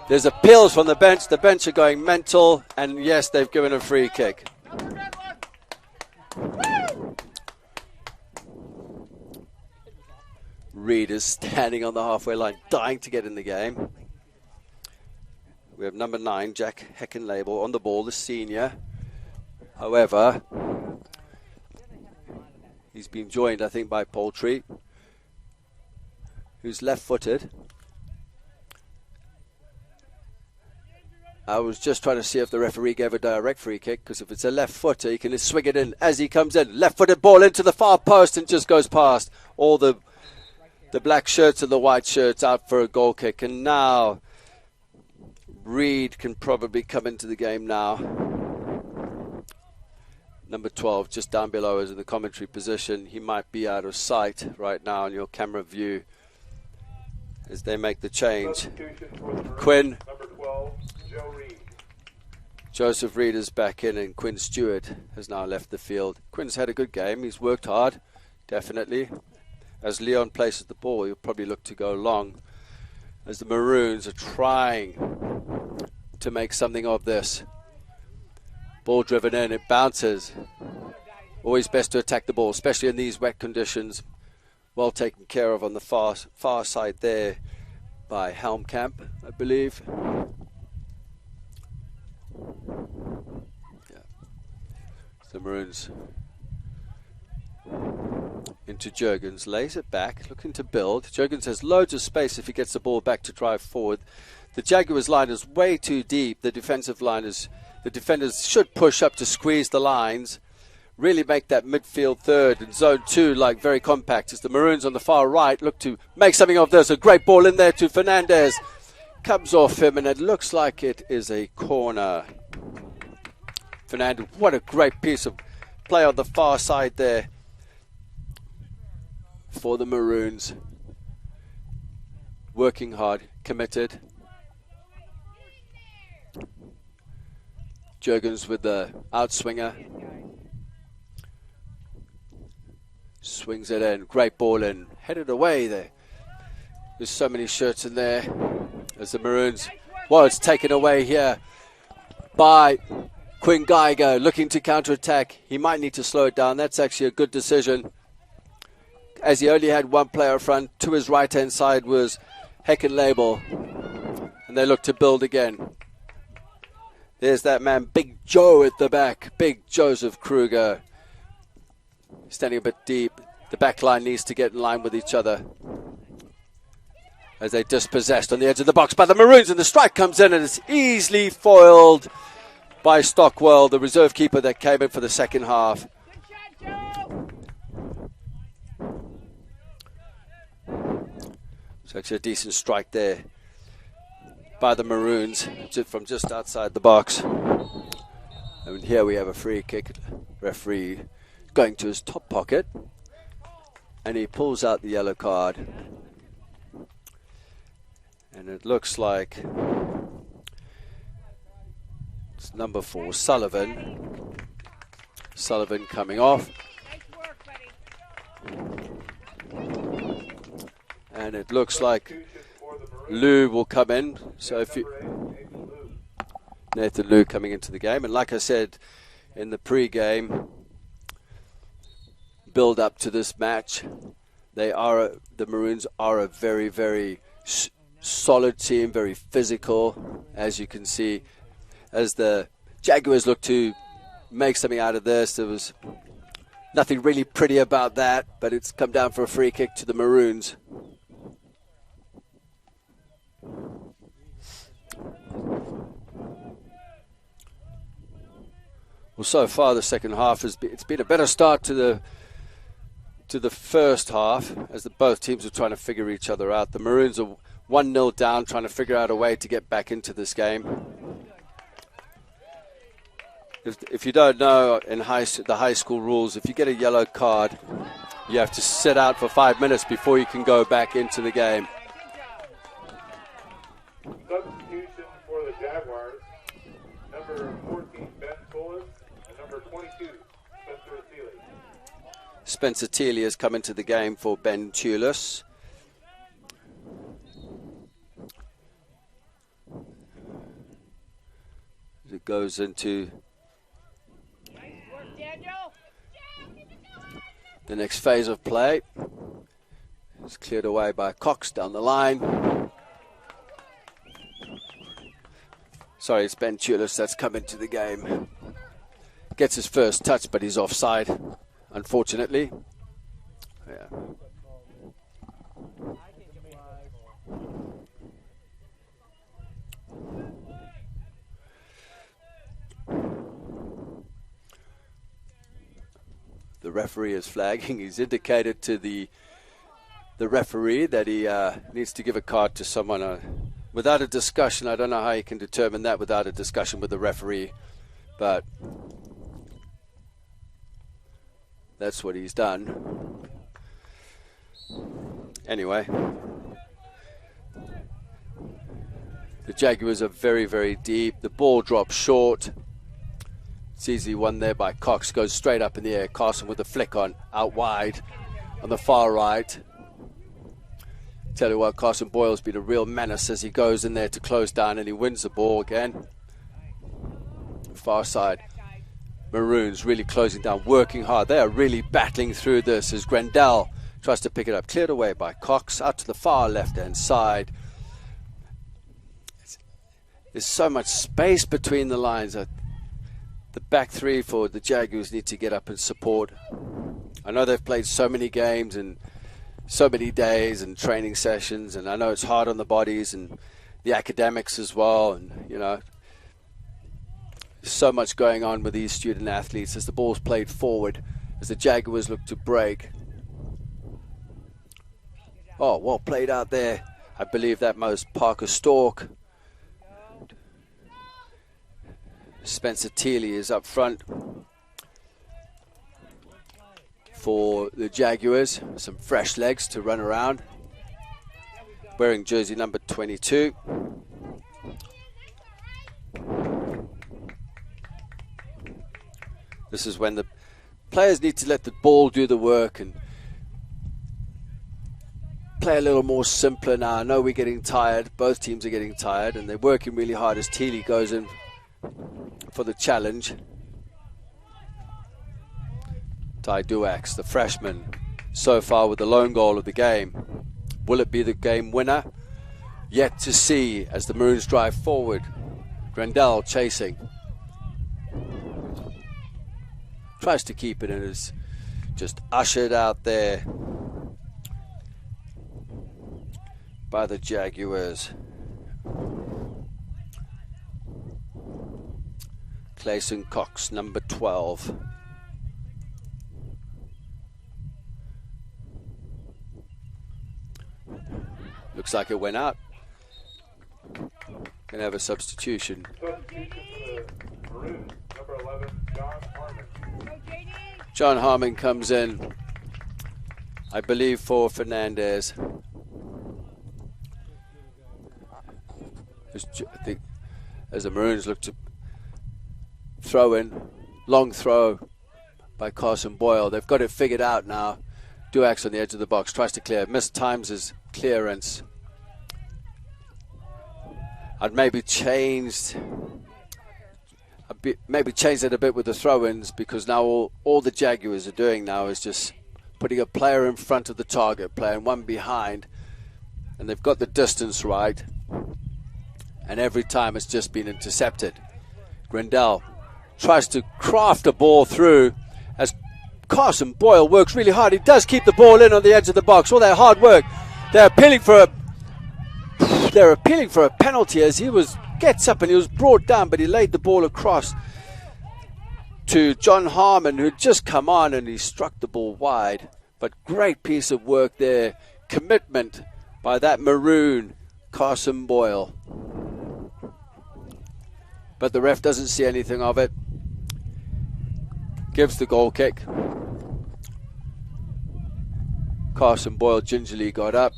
There's appeals from the bench. The bench are going mental. And yes, they've given a free kick. Reed is standing on the halfway line, dying to get in the game. We have number 9, Jack Heckenlabel, on the ball, the senior. However, he's been joined, I think, by Poultry, who's left-footed. I was just trying to see if the referee gave a direct free kick, because if it's a left-footer, he can swing it in as he comes in. Left-footed ball into the far post and just goes past all the black shirts and the white shirts out for a goal kick. And now Reed can probably come into the game now. Number 12 just down below is in the commentary position. He might be out of sight right now in your camera view as they make the change. Quinn. Number 12, Joe Reed. Joseph Reed is back in, and Quinn Stewart has now left the field. Quinn's had a good game. He's worked hard, definitely. As Leon places the ball, he'll probably look to go long, as the Maroons are trying to make something of this. Ball driven in, it bounces. Always best to attack the ball, especially in these wet conditions. Well taken care of on the far side there by Helmkamp, I believe. Yeah. The Maroons into Jurgens, lays it back, looking to build. Jurgens has loads of space if he gets the ball back to drive forward. The Jaguars line is way too deep. The defensive line is, the defenders should push up to squeeze the lines, really make that midfield third and zone 2 like very compact. As the Maroons on the far right look to make something of this. A great ball in there to Fernandez. Comes off him and it looks like it is a corner. Fernandez, what a great piece of play on the far side there for the Maroons. Working hard, committed. Jurgens with the outswinger. Swings it in, great ball in, headed away there. There's so many shirts in there as the Maroons. Well, it's taken away here by Quinn Geiger, looking to counter-attack. He might need to slow it down. That's actually a good decision, as he only had one player up front. To his right-hand side was Heckenlabel, and they look to build again. There's that man, Big Joe at the back, Big Joseph Kruger. Standing a bit deep. The back line needs to get in line with each other as they dispossessed on the edge of the box by the Maroons, and the strike comes in and it's easily foiled by Stockwell, the reserve keeper that came in for the second half. It's actually a decent strike there by the Maroons from just outside the box. And here we have a free kick. Referee going to his top pocket and he pulls out the yellow card, and it looks like it's number 4 Sullivan coming off, and it looks like Lou will come in. So if you Nathan Lou coming into the game, and like I said in the pre-game build up to this match, the Maroons are a very, very solid team, very physical, as you can see. As the Jaguars look to make something out of this, there was nothing really pretty about that, but it's come down for a free kick to the Maroons. Well, so far the second half it's been a better start to the first half, as both teams are trying to figure each other out. The Maroons are 1-0 down, trying to figure out a way to get back into this game. If you don't know, in the high school rules, if you get a yellow card, you have to sit out for 5 minutes before you can go back into the game. Substitution for the Jaguars, number 14, Ben Tullis, and number 22, Spencer Seeley. Spencer Teely has come into the game for Ben Tullis. It goes into the next phase of play. It's cleared away by Cox down the line. Sorry, it's Ben Tullis that's come into the game. Gets his first touch, but he's offside, unfortunately. Yeah. The referee is flagging. He's indicated to the referee that he needs to give a card to someone without a discussion. I don't know how you can determine that without a discussion with the referee, but that's what he's done. Anyway, the Jaguars are very, very deep. The ball drops short. It's easily won there by Cox. Goes straight up in the air. Carson with the flick on, out wide on the far right. Tell you what, Carson Boyle's been a real menace as he goes in there to close down, and he wins the ball again. Far side. Maroons really closing down, working hard. They are really battling through this as Grandel tries to pick it up. Cleared away by Cox out to the far left-hand side. There's so much space between the lines. The back three for the Jaguars need to get up and support. I know they've played so many games and so many days and training sessions, and I know it's hard on the bodies and the academics as well, and you know, so much going on with these student athletes as the ball's played forward, as the Jaguars look to break. Oh, well played out there. I believe that was Parker Stork. Spencer Teeley is up front for the Jaguars. Some fresh legs to run around. Wearing jersey number 22. This is when the players need to let the ball do the work and play a little more simpler now. I know we're getting tired. Both teams are getting tired, and they're working really hard as Teeley goes in for the challenge. Ty Duax, the freshman, so far with the lone goal of the game. Will it be the game winner? Yet to see as the Maroons drive forward. Grandel chasing. Tries to keep it and is just ushered out there by the Jaguars. Clayson Cox, number 12. Looks like it went out. Gonna have a substitution. Maroon, number 11, John Harmon. John Harmon comes in, I believe, for Fernandez. I think as the Maroons look to throw in, long throw by Carson Boyle. They've got it figured out now. Duax on the edge of the box, tries to clear, mistimes his clearance. I'd maybe changed it a bit with the throw-ins, because now all the Jaguars are doing now is just putting a player in front of the target player and one behind, and they've got the distance right, and every time it's just been intercepted. Grandel tries to craft a ball through as Carson Boyle works really hard. He does keep the ball in on the edge of the box. All that hard work. They're appealing for a penalty as he gets up and he was brought down, but he laid the ball across to John Harmon, who had just come on, and he struck the ball wide. But great piece of work there. Commitment by that Maroon, Carson Boyle. But the ref doesn't see anything of it. Gives the goal kick. Carson Boyle gingerly got up,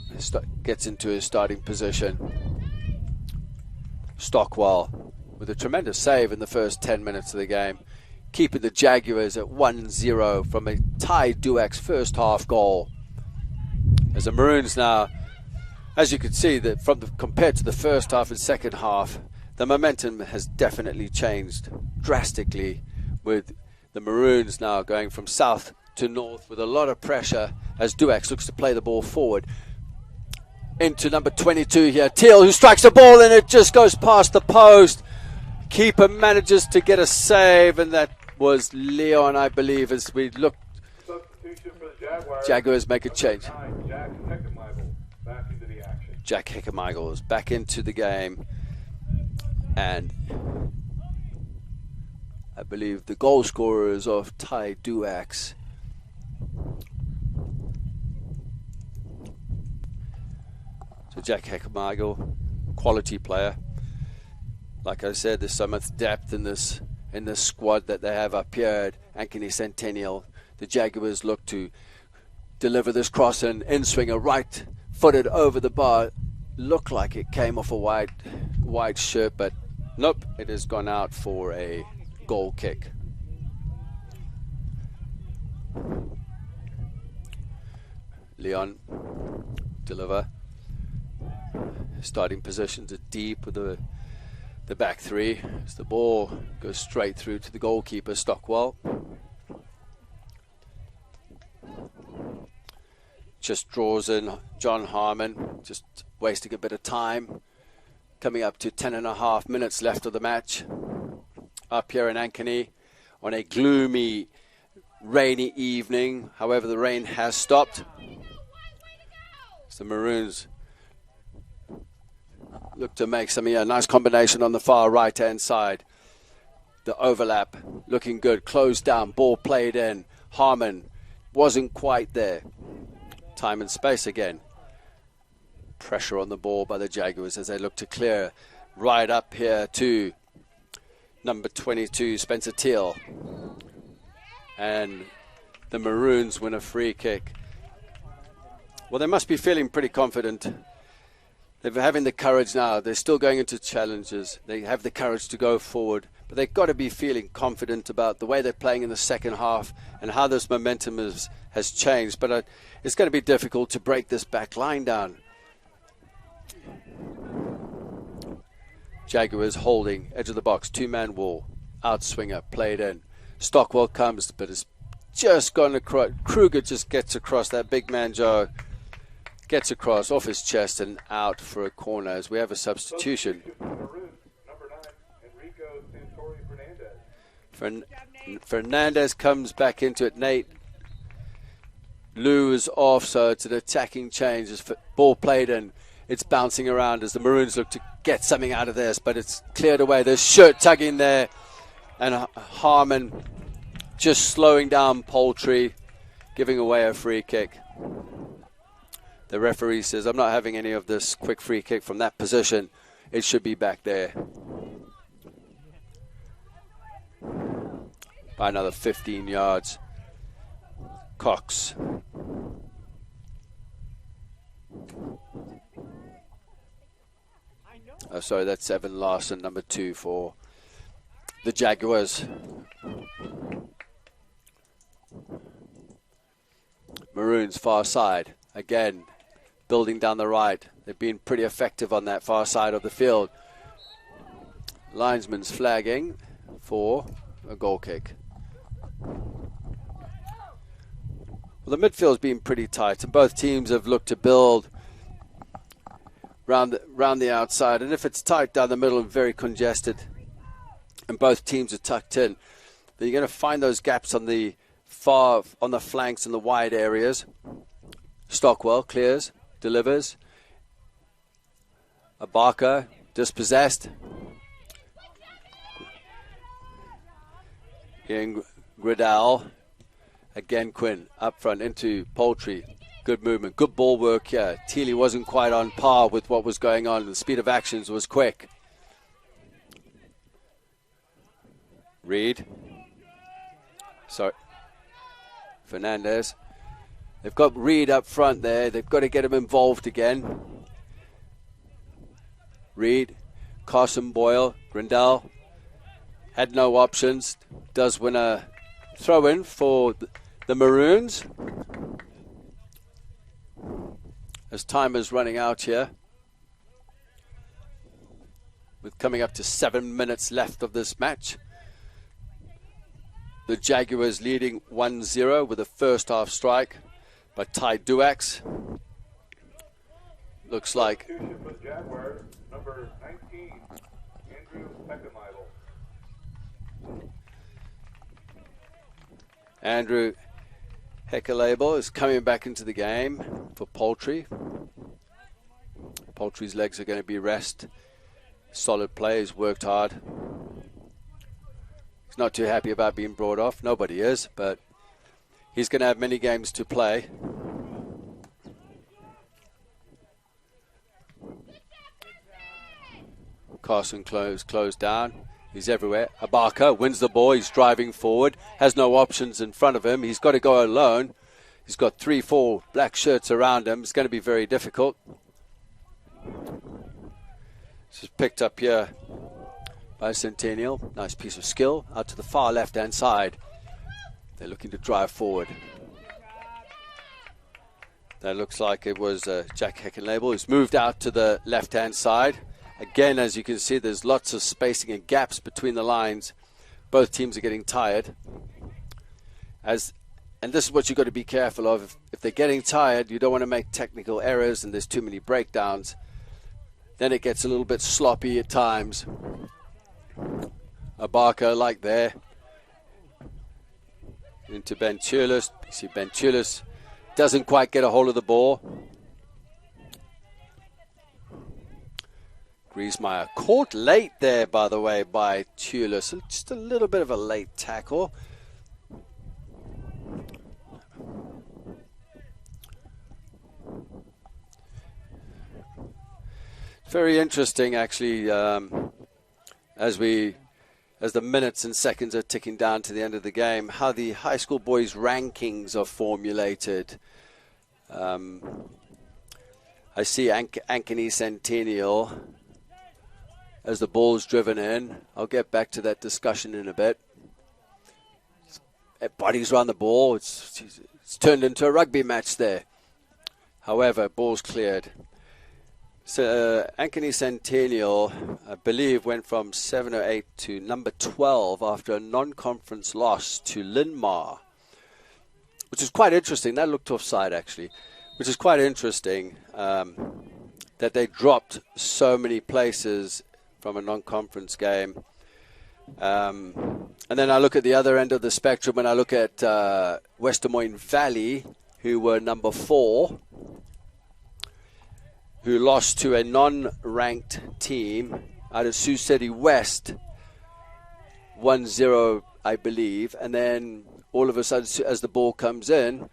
gets into his starting position. Stockwell with a tremendous save in the first 10 minutes of the game, keeping the Jaguars at 1-0 from a Ty Duax first half goal. As the Maroons now, as you can see, that compared to the first half and second half, the momentum has definitely changed drastically, with the Maroons now going from south to north with a lot of pressure as Duax looks to play the ball forward. Into number 22 here, Teal, who strikes the ball and it just goes past the post. Keeper manages to get a save, and that was Leon, I believe, as we look. Substitution for the Jaguars make a change. Jack Heckenmichael back into the action. Jack Heckenmichael is back into the game, and I believe the goal scorer is off Ty Duax. So Jack Heckenmichael, quality player. Like I said, there's so much depth in this squad that they have up here at Ankeny Centennial. The Jaguars look to deliver this cross and in-swinger right-footed over the bar. Looked like it came off a wide shirt, but nope, it has gone out for a goal kick. Leon, deliver. Starting positions are deep with the the back three as the ball goes straight through to the goalkeeper, Stockwell. Just draws in John Harmon, just wasting a bit of time. Coming up to 10.5 minutes left of the match. Up here in Ankeny on a gloomy, rainy evening. However, the rain has stopped. So the Maroons look to make some nice combination on the far right-hand side. The overlap looking good. Closed down, ball played in. Harmon wasn't quite there. Time and space again. Pressure on the ball by the Jaguars as they look to clear right up here to number 22, Spencer Teal. And the Maroons win a free kick. Well, they must be feeling pretty confident. They're having the courage now. They're still going into challenges. They have the courage to go forward. But they've got to be feeling confident about the way they're playing in the second half and how this momentum has changed. But it's going to be difficult to break this back line down. Jaguars holding, edge of the box, two-man wall, outswinger, played in. Stockwell comes, but it's just gone across. Kruger just gets across, that big man Joe gets across off his chest and out for a corner as we have a substitution. Fernandez comes back into it. Nate Lou is off, so it's an attacking change. As ball played in, it's bouncing around as the Maroons look to get something out of this, but it's cleared away. There's shirt tugging there, and Harmon just slowing down Poultry, giving away a free kick. The referee says, I'm not having any of this quick free kick from that position. It should be back there. By another 15 yards. Cox. Oh, sorry, that's Evan Larson, number 2 for the Jaguars. Maroons far side. Again, building down the right. They've been pretty effective on that far side of the field. Linesman's flagging for a goal kick. Well, the midfield's been pretty tight, and both teams have looked to build round the outside. And if it's tight down the middle and very congested, and both teams are tucked in, then you're going to find those gaps on the flanks and the wide areas. Stockwell clears, delivers. Abaka dispossessed. Ian Gridal. Again, Quinn up front into Poultry. Good movement, good ball work here. Teely wasn't quite on par with what was going on. The speed of actions was quick. Reed. Sorry. Fernandez. They've got Reed up front there. They've got to get him involved again. Reed. Carson Boyle. Grindal. Had no options. Does win a throw-in for the Maroons. As time is running out here. With coming up to 7 minutes left of this match. The Jaguars leading 1-0 with a first half strike by Ty Duax. Looks like Jaguar, number 19, Andrew Andrew Heckelabel is coming back into the game for Poultry. Poultry's legs are going to be rest. Solid play, he's worked hard. He's not too happy about being brought off. Nobody is, but he's going to have many games to play. Carson closed down. He's everywhere. Abaka wins the ball. He's driving forward. Has no options in front of him. He's got to go alone. He's got 3-4 black shirts around him. It's going to be very difficult. This is picked up here by Centennial. Nice piece of skill. Out to the far left-hand side. They're looking to drive forward. That looks like it was Jack Heckenlabel who's moved out to the left-hand side. Again, as you can see, there's lots of spacing and gaps between the lines. Both teams are getting tired. And this is what you've got to be careful of. If they're getting tired, you don't want to make technical errors and there's too many breakdowns. Then it gets a little bit sloppy at times. Abaka like there. Into Bentulis. You see Bentulis doesn't quite get a hold of the ball. Griesmeyer caught late there, by the way, by Tulis. Just a little bit of a late tackle. Very interesting, actually, as the minutes and seconds are ticking down to the end of the game, how the high school boys' rankings are formulated. I see Ankeny Centennial as the ball's driven in. I'll get back to that discussion in a bit. Bodies around the ball. It's turned into a rugby match there. However, ball's cleared. So Ankeny Centennial, I believe, went from 7 or 8 to number 12 after a non-conference loss to Linmar, which is quite interesting. That looked offside, actually, which is quite interesting that they dropped so many places from a non-conference game. And then I look at the other end of the spectrum, and I look at West Des Moines Valley, who were number 4, who lost to a non-ranked team out of Sioux City West, 1-0, I believe. And then all of a sudden, as the ball comes in,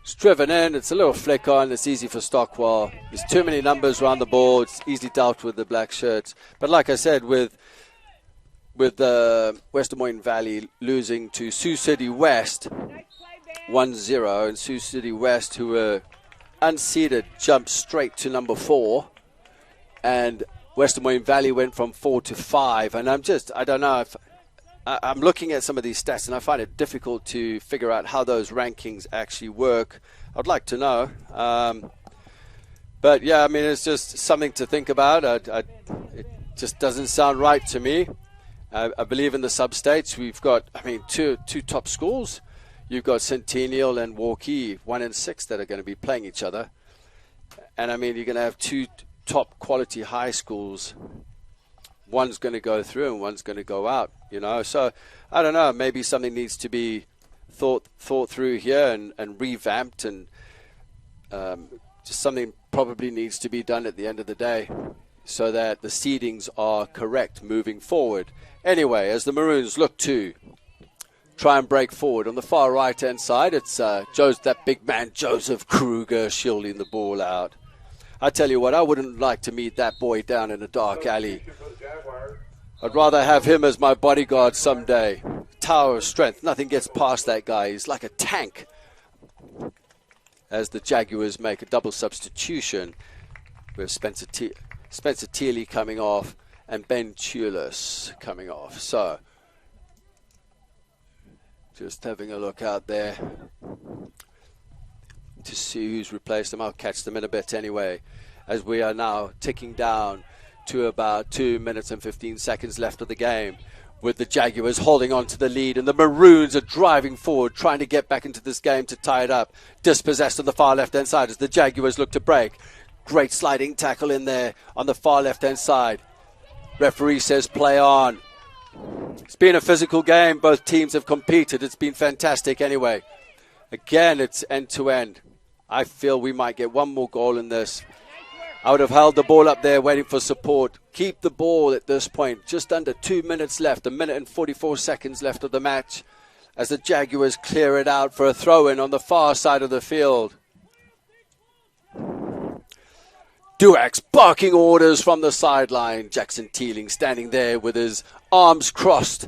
it's driven in, it's a little flick on, it's easy for Stockwell. There's too many numbers around the ball, it's easily dealt with the black shirts. But like I said, with West Des Moines Valley losing to Sioux City West 1-0, and Sioux City West, who were unseeded, jumped straight to number 4, and West Des Moines Valley went from 4 to 5. And I don't know if I'm looking at some of these stats, and I find it difficult to figure out how those rankings actually work. I'd like to know. But yeah, I mean, it's just something to think about. It just doesn't sound right to me. I believe in the sub-states, we've got, two top schools. You've got Centennial and Waukee, 1 and 6, that are going to be playing each other. And you're going to have 2 top quality high schools. One's going to go through and one's going to go out, So I don't know, maybe something needs to be thought through here and revamped, and just something probably needs to be done at the end of the day so that the seedings are correct moving forward. Anyway, as the Maroons look to try and break forward. On the far right-hand side, it's that big man, Joseph Kruger, shielding the ball out. I tell you what, I wouldn't like to meet that boy down in a dark alley. I'd rather have him as my bodyguard someday. Tower of strength. Nothing gets past that guy. He's like a tank. As the Jaguars make a double substitution with Spencer Thiele coming off and Ben Tulis coming off. So, just having a look out there to see who's replaced them. I'll catch them in a bit anyway, as we are now ticking down to about 2 minutes and 15 seconds left of the game, with the Jaguars holding on to the lead, and the Maroons are driving forward, trying to get back into this game to tie it up. Dispossessed on the far left-hand side as the Jaguars look to break. Great sliding tackle in there on the far left-hand side. Referee says play on. It's been a physical game. Both teams have competed. It's been fantastic anyway. Again, it's end-to-end. I feel we might get one more goal in this. I would have held the ball up there waiting for support. Keep the ball at this point. Just under 2 minutes left. 1 minute and 44 seconds left of the match as the Jaguars clear it out for a throw-in on the far side of the field. Duax barking orders from the sideline. Jackson Teeling standing there with his arms crossed.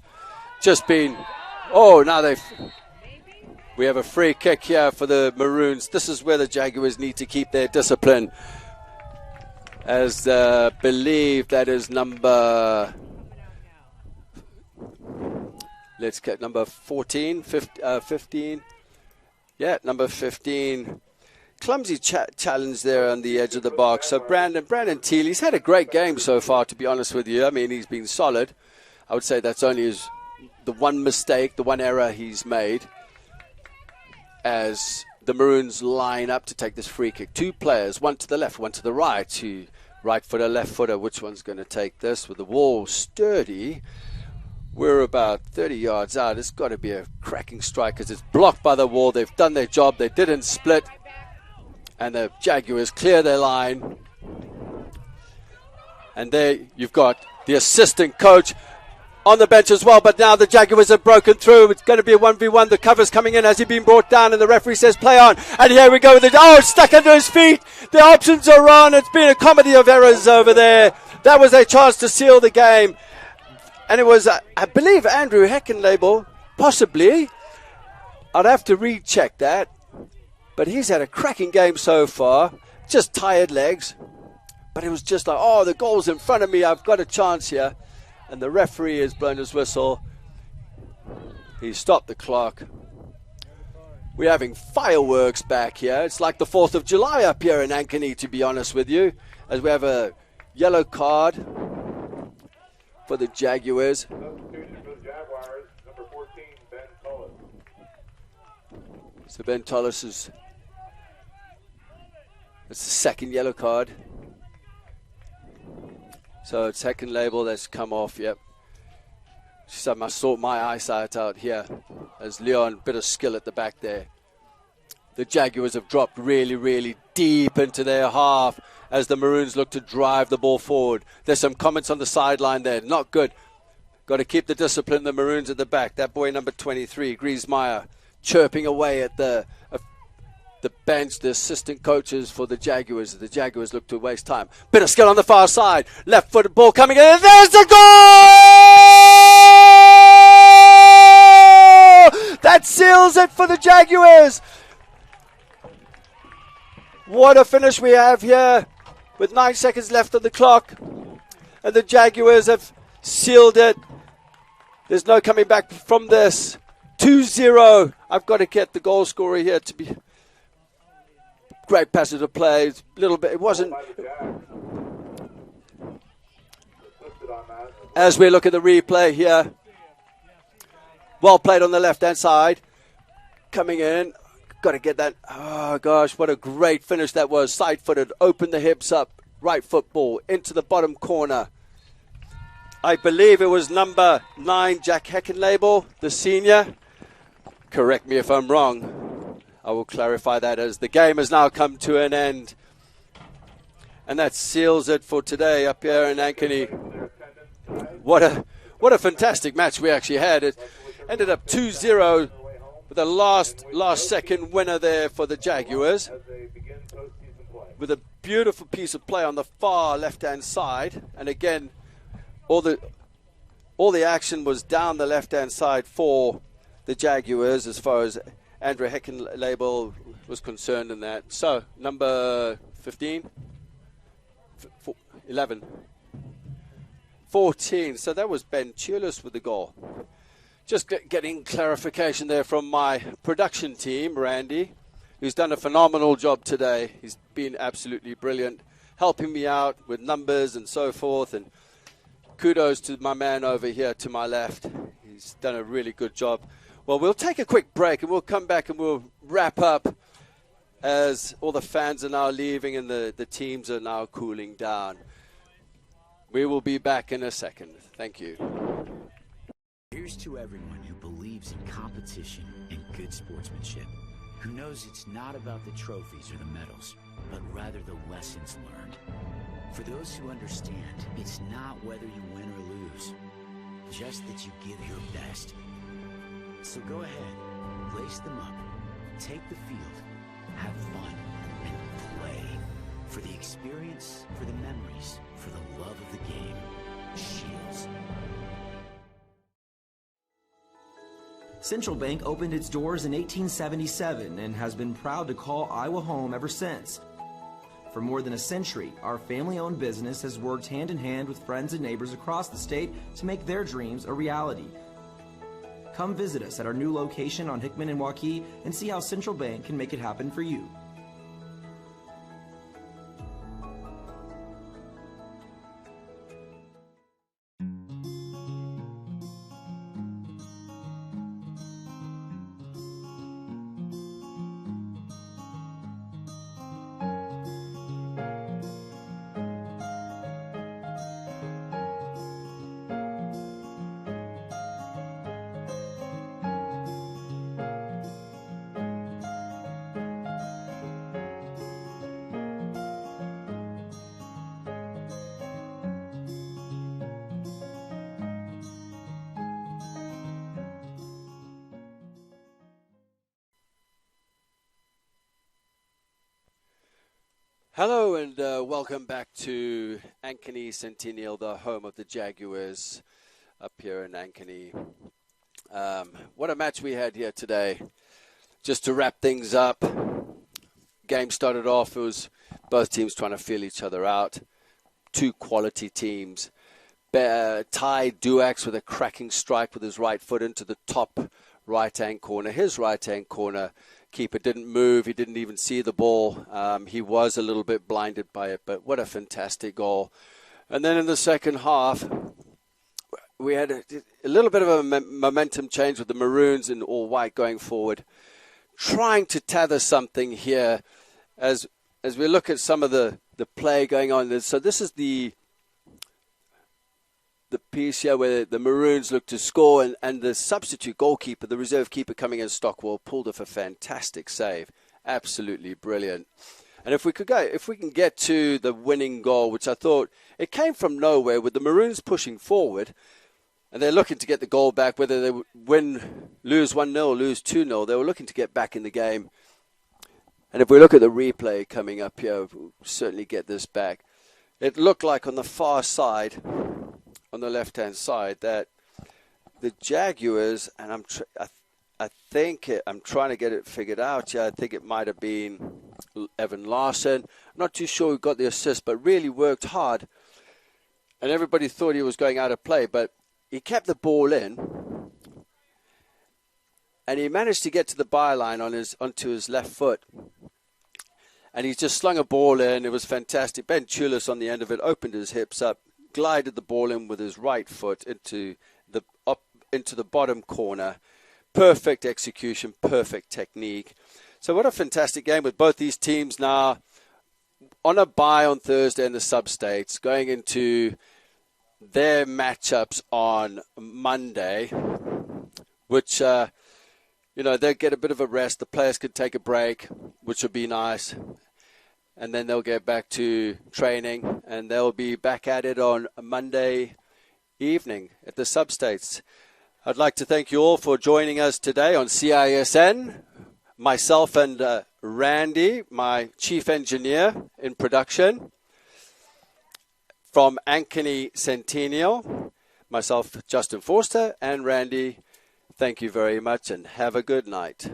We have a free kick here for the Maroons. This is where the Jaguars need to keep their discipline. As believe that is number 14, 15. Yeah, number 15. clumsy challenge there on the edge of the box. So Brandon Thiel, he's had a great game so far, to be honest with you. I mean, he's been solid. I would say that's only the one mistake, the one error he's made as the Maroons line up to take this free kick. Two players, one to the left, one to the right. Right footer, left footer. Which one's going to take this? With the wall sturdy, we're about 30 yards out. It's got to be a cracking strike because it's blocked by the wall. They've done their job. They didn't split. And the Jaguars clear their line. And there you've got the assistant coach on the bench as well. But now the Jaguars have broken through. It's going to be a 1v1. The cover's coming in. Has he been brought down? And the referee says play on. And here we go with it. Oh, it's stuck under his feet. The options are on. It's been a comedy of errors over there. That was a chance to seal the game. And it was, I believe, Andrew Heckenlabel, possibly. I'd have to recheck that. But he's had a cracking game so far. Just tired legs. But it was just like, oh, the goal's in front of me. I've got a chance here. And the referee has blown his whistle. He stopped the clock. We're having fireworks back here. It's like the 4th of July up here in Ankeny, to be honest with you. As we have a yellow card for the Jaguars. Substitution for the Jaguars, number 14, Ben Tullis. So Ben Tullis is... It's the second yellow card. So it's Heckenlabel that's come off, yep. Just I must sort my eyesight out here. As Leon, bit of skill at the back there. The Jaguars have dropped really, really deep into their half as the Maroons look to drive the ball forward. There's some comments on the sideline there. Not good. Got to keep the discipline, the Maroons at the back. That boy number 23, Griesmeyer, chirping away at the bench, the assistant coaches for the Jaguars. The Jaguars look to waste time. Bit of skill on the far side. Left-footed ball coming in. There's the goal! That seals it for the Jaguars. What a finish we have here with 9 seconds left on the clock. And the Jaguars have sealed it. There's no coming back from this. 2-0. I've got to get the goal scorer here to be... Great passage of play. A little bit. It wasn't. As we look at the replay here. Well played on the left-hand side. Coming in. Got to get that. Oh, gosh. What a great finish that was. Side-footed. Open the hips up. Right football. Into the bottom corner. I believe it was number 9, Jack Heckenlabel, the senior. Correct me if I'm wrong. I will clarify that as the game has now come to an end. And that seals it for today up here in Ankeny. What a fantastic match we actually had. It ended up 2-0 with a last second winner there for the Jaguars. With a beautiful piece of play on the far left-hand side. And again, all the action was down the left-hand side for the Jaguars as far as Andrew Heckenlabel was concerned in that. So, number 15? 11. 14. So that was Ben Tullis with the goal. Just getting clarification there from my production team, Randy, who's done a phenomenal job today. He's been absolutely brilliant, helping me out with numbers and so forth. And kudos to my man over here to my left. He's done a really good job. Well, we'll take a quick break and we'll come back and we'll wrap up as all the fans are now leaving and the teams are now cooling down. We will be back in a second. Thank you. Here's to everyone who believes in competition and good sportsmanship, who knows it's not about the trophies or the medals, but rather the lessons learned. For those who understand, it's not whether you win or lose, just that you give your best. So go ahead, lace them up, take the field, have fun, and play. For the experience, for the memories, for the love of the game. Shields. Central Bank opened its doors in 1877 and has been proud to call Iowa home ever since. For more than a century, our family-owned business has worked hand-in-hand with friends and neighbors across the state to make their dreams a reality. Come visit us at our new location on Hickman and Waukee and see how Central Bank can make it happen for you. Hello and welcome back to Ankeny Centennial, the home of the Jaguars up here in Ankeny. What a match we had here today. Just to wrap things up, game started off, it was both teams trying to feel each other out. Two quality teams. Ty Duax with a cracking strike with his right foot into the top right-hand corner. His right-hand corner keeper didn't move. He didn't even see the ball. He was a little bit blinded by it, but what a fantastic goal. And then in the second half, we had a little bit of a momentum change with the Maroons in all white going forward, trying to tether something here as we look at some of the play going on. So this is the piece here where the Maroons look to score, and the substitute goalkeeper, the reserve keeper coming in, Stockwell, pulled off a fantastic save. Absolutely brilliant. And if we can get to the winning goal, which I thought it came from nowhere with the Maroons pushing forward, and they're looking to get the goal back, whether they lose 1-0, lose 2-0, they were looking to get back in the game. And if we look at the replay coming up here, we'll certainly get this back. It looked like on the far side, on the left-hand side, that the Jaguars, and I'm trying to get it figured out here. I think it might have been Evan Larson. I'm not too sure who got the assist, but really worked hard. And everybody thought he was going out of play, but he kept the ball in, and he managed to get to the byline onto his left foot. And he just slung a ball in. It was fantastic. Ben Chulis on the end of it opened his hips up, glided the ball in with his right foot into the bottom corner. Perfect execution, perfect technique. So what a fantastic game with both these teams now on a bye on Thursday in the sub-states, going into their matchups on Monday, which, they'll get a bit of a rest. The players could take a break, which would be nice. And then they'll get back to training, and they'll be back at it on Monday evening at the sub-states. I'd like to thank you all for joining us today on CISN. Myself and Randy, my chief engineer in production. From Ankeny Centennial, myself, Justin Forster, and Randy, thank you very much and have a good night.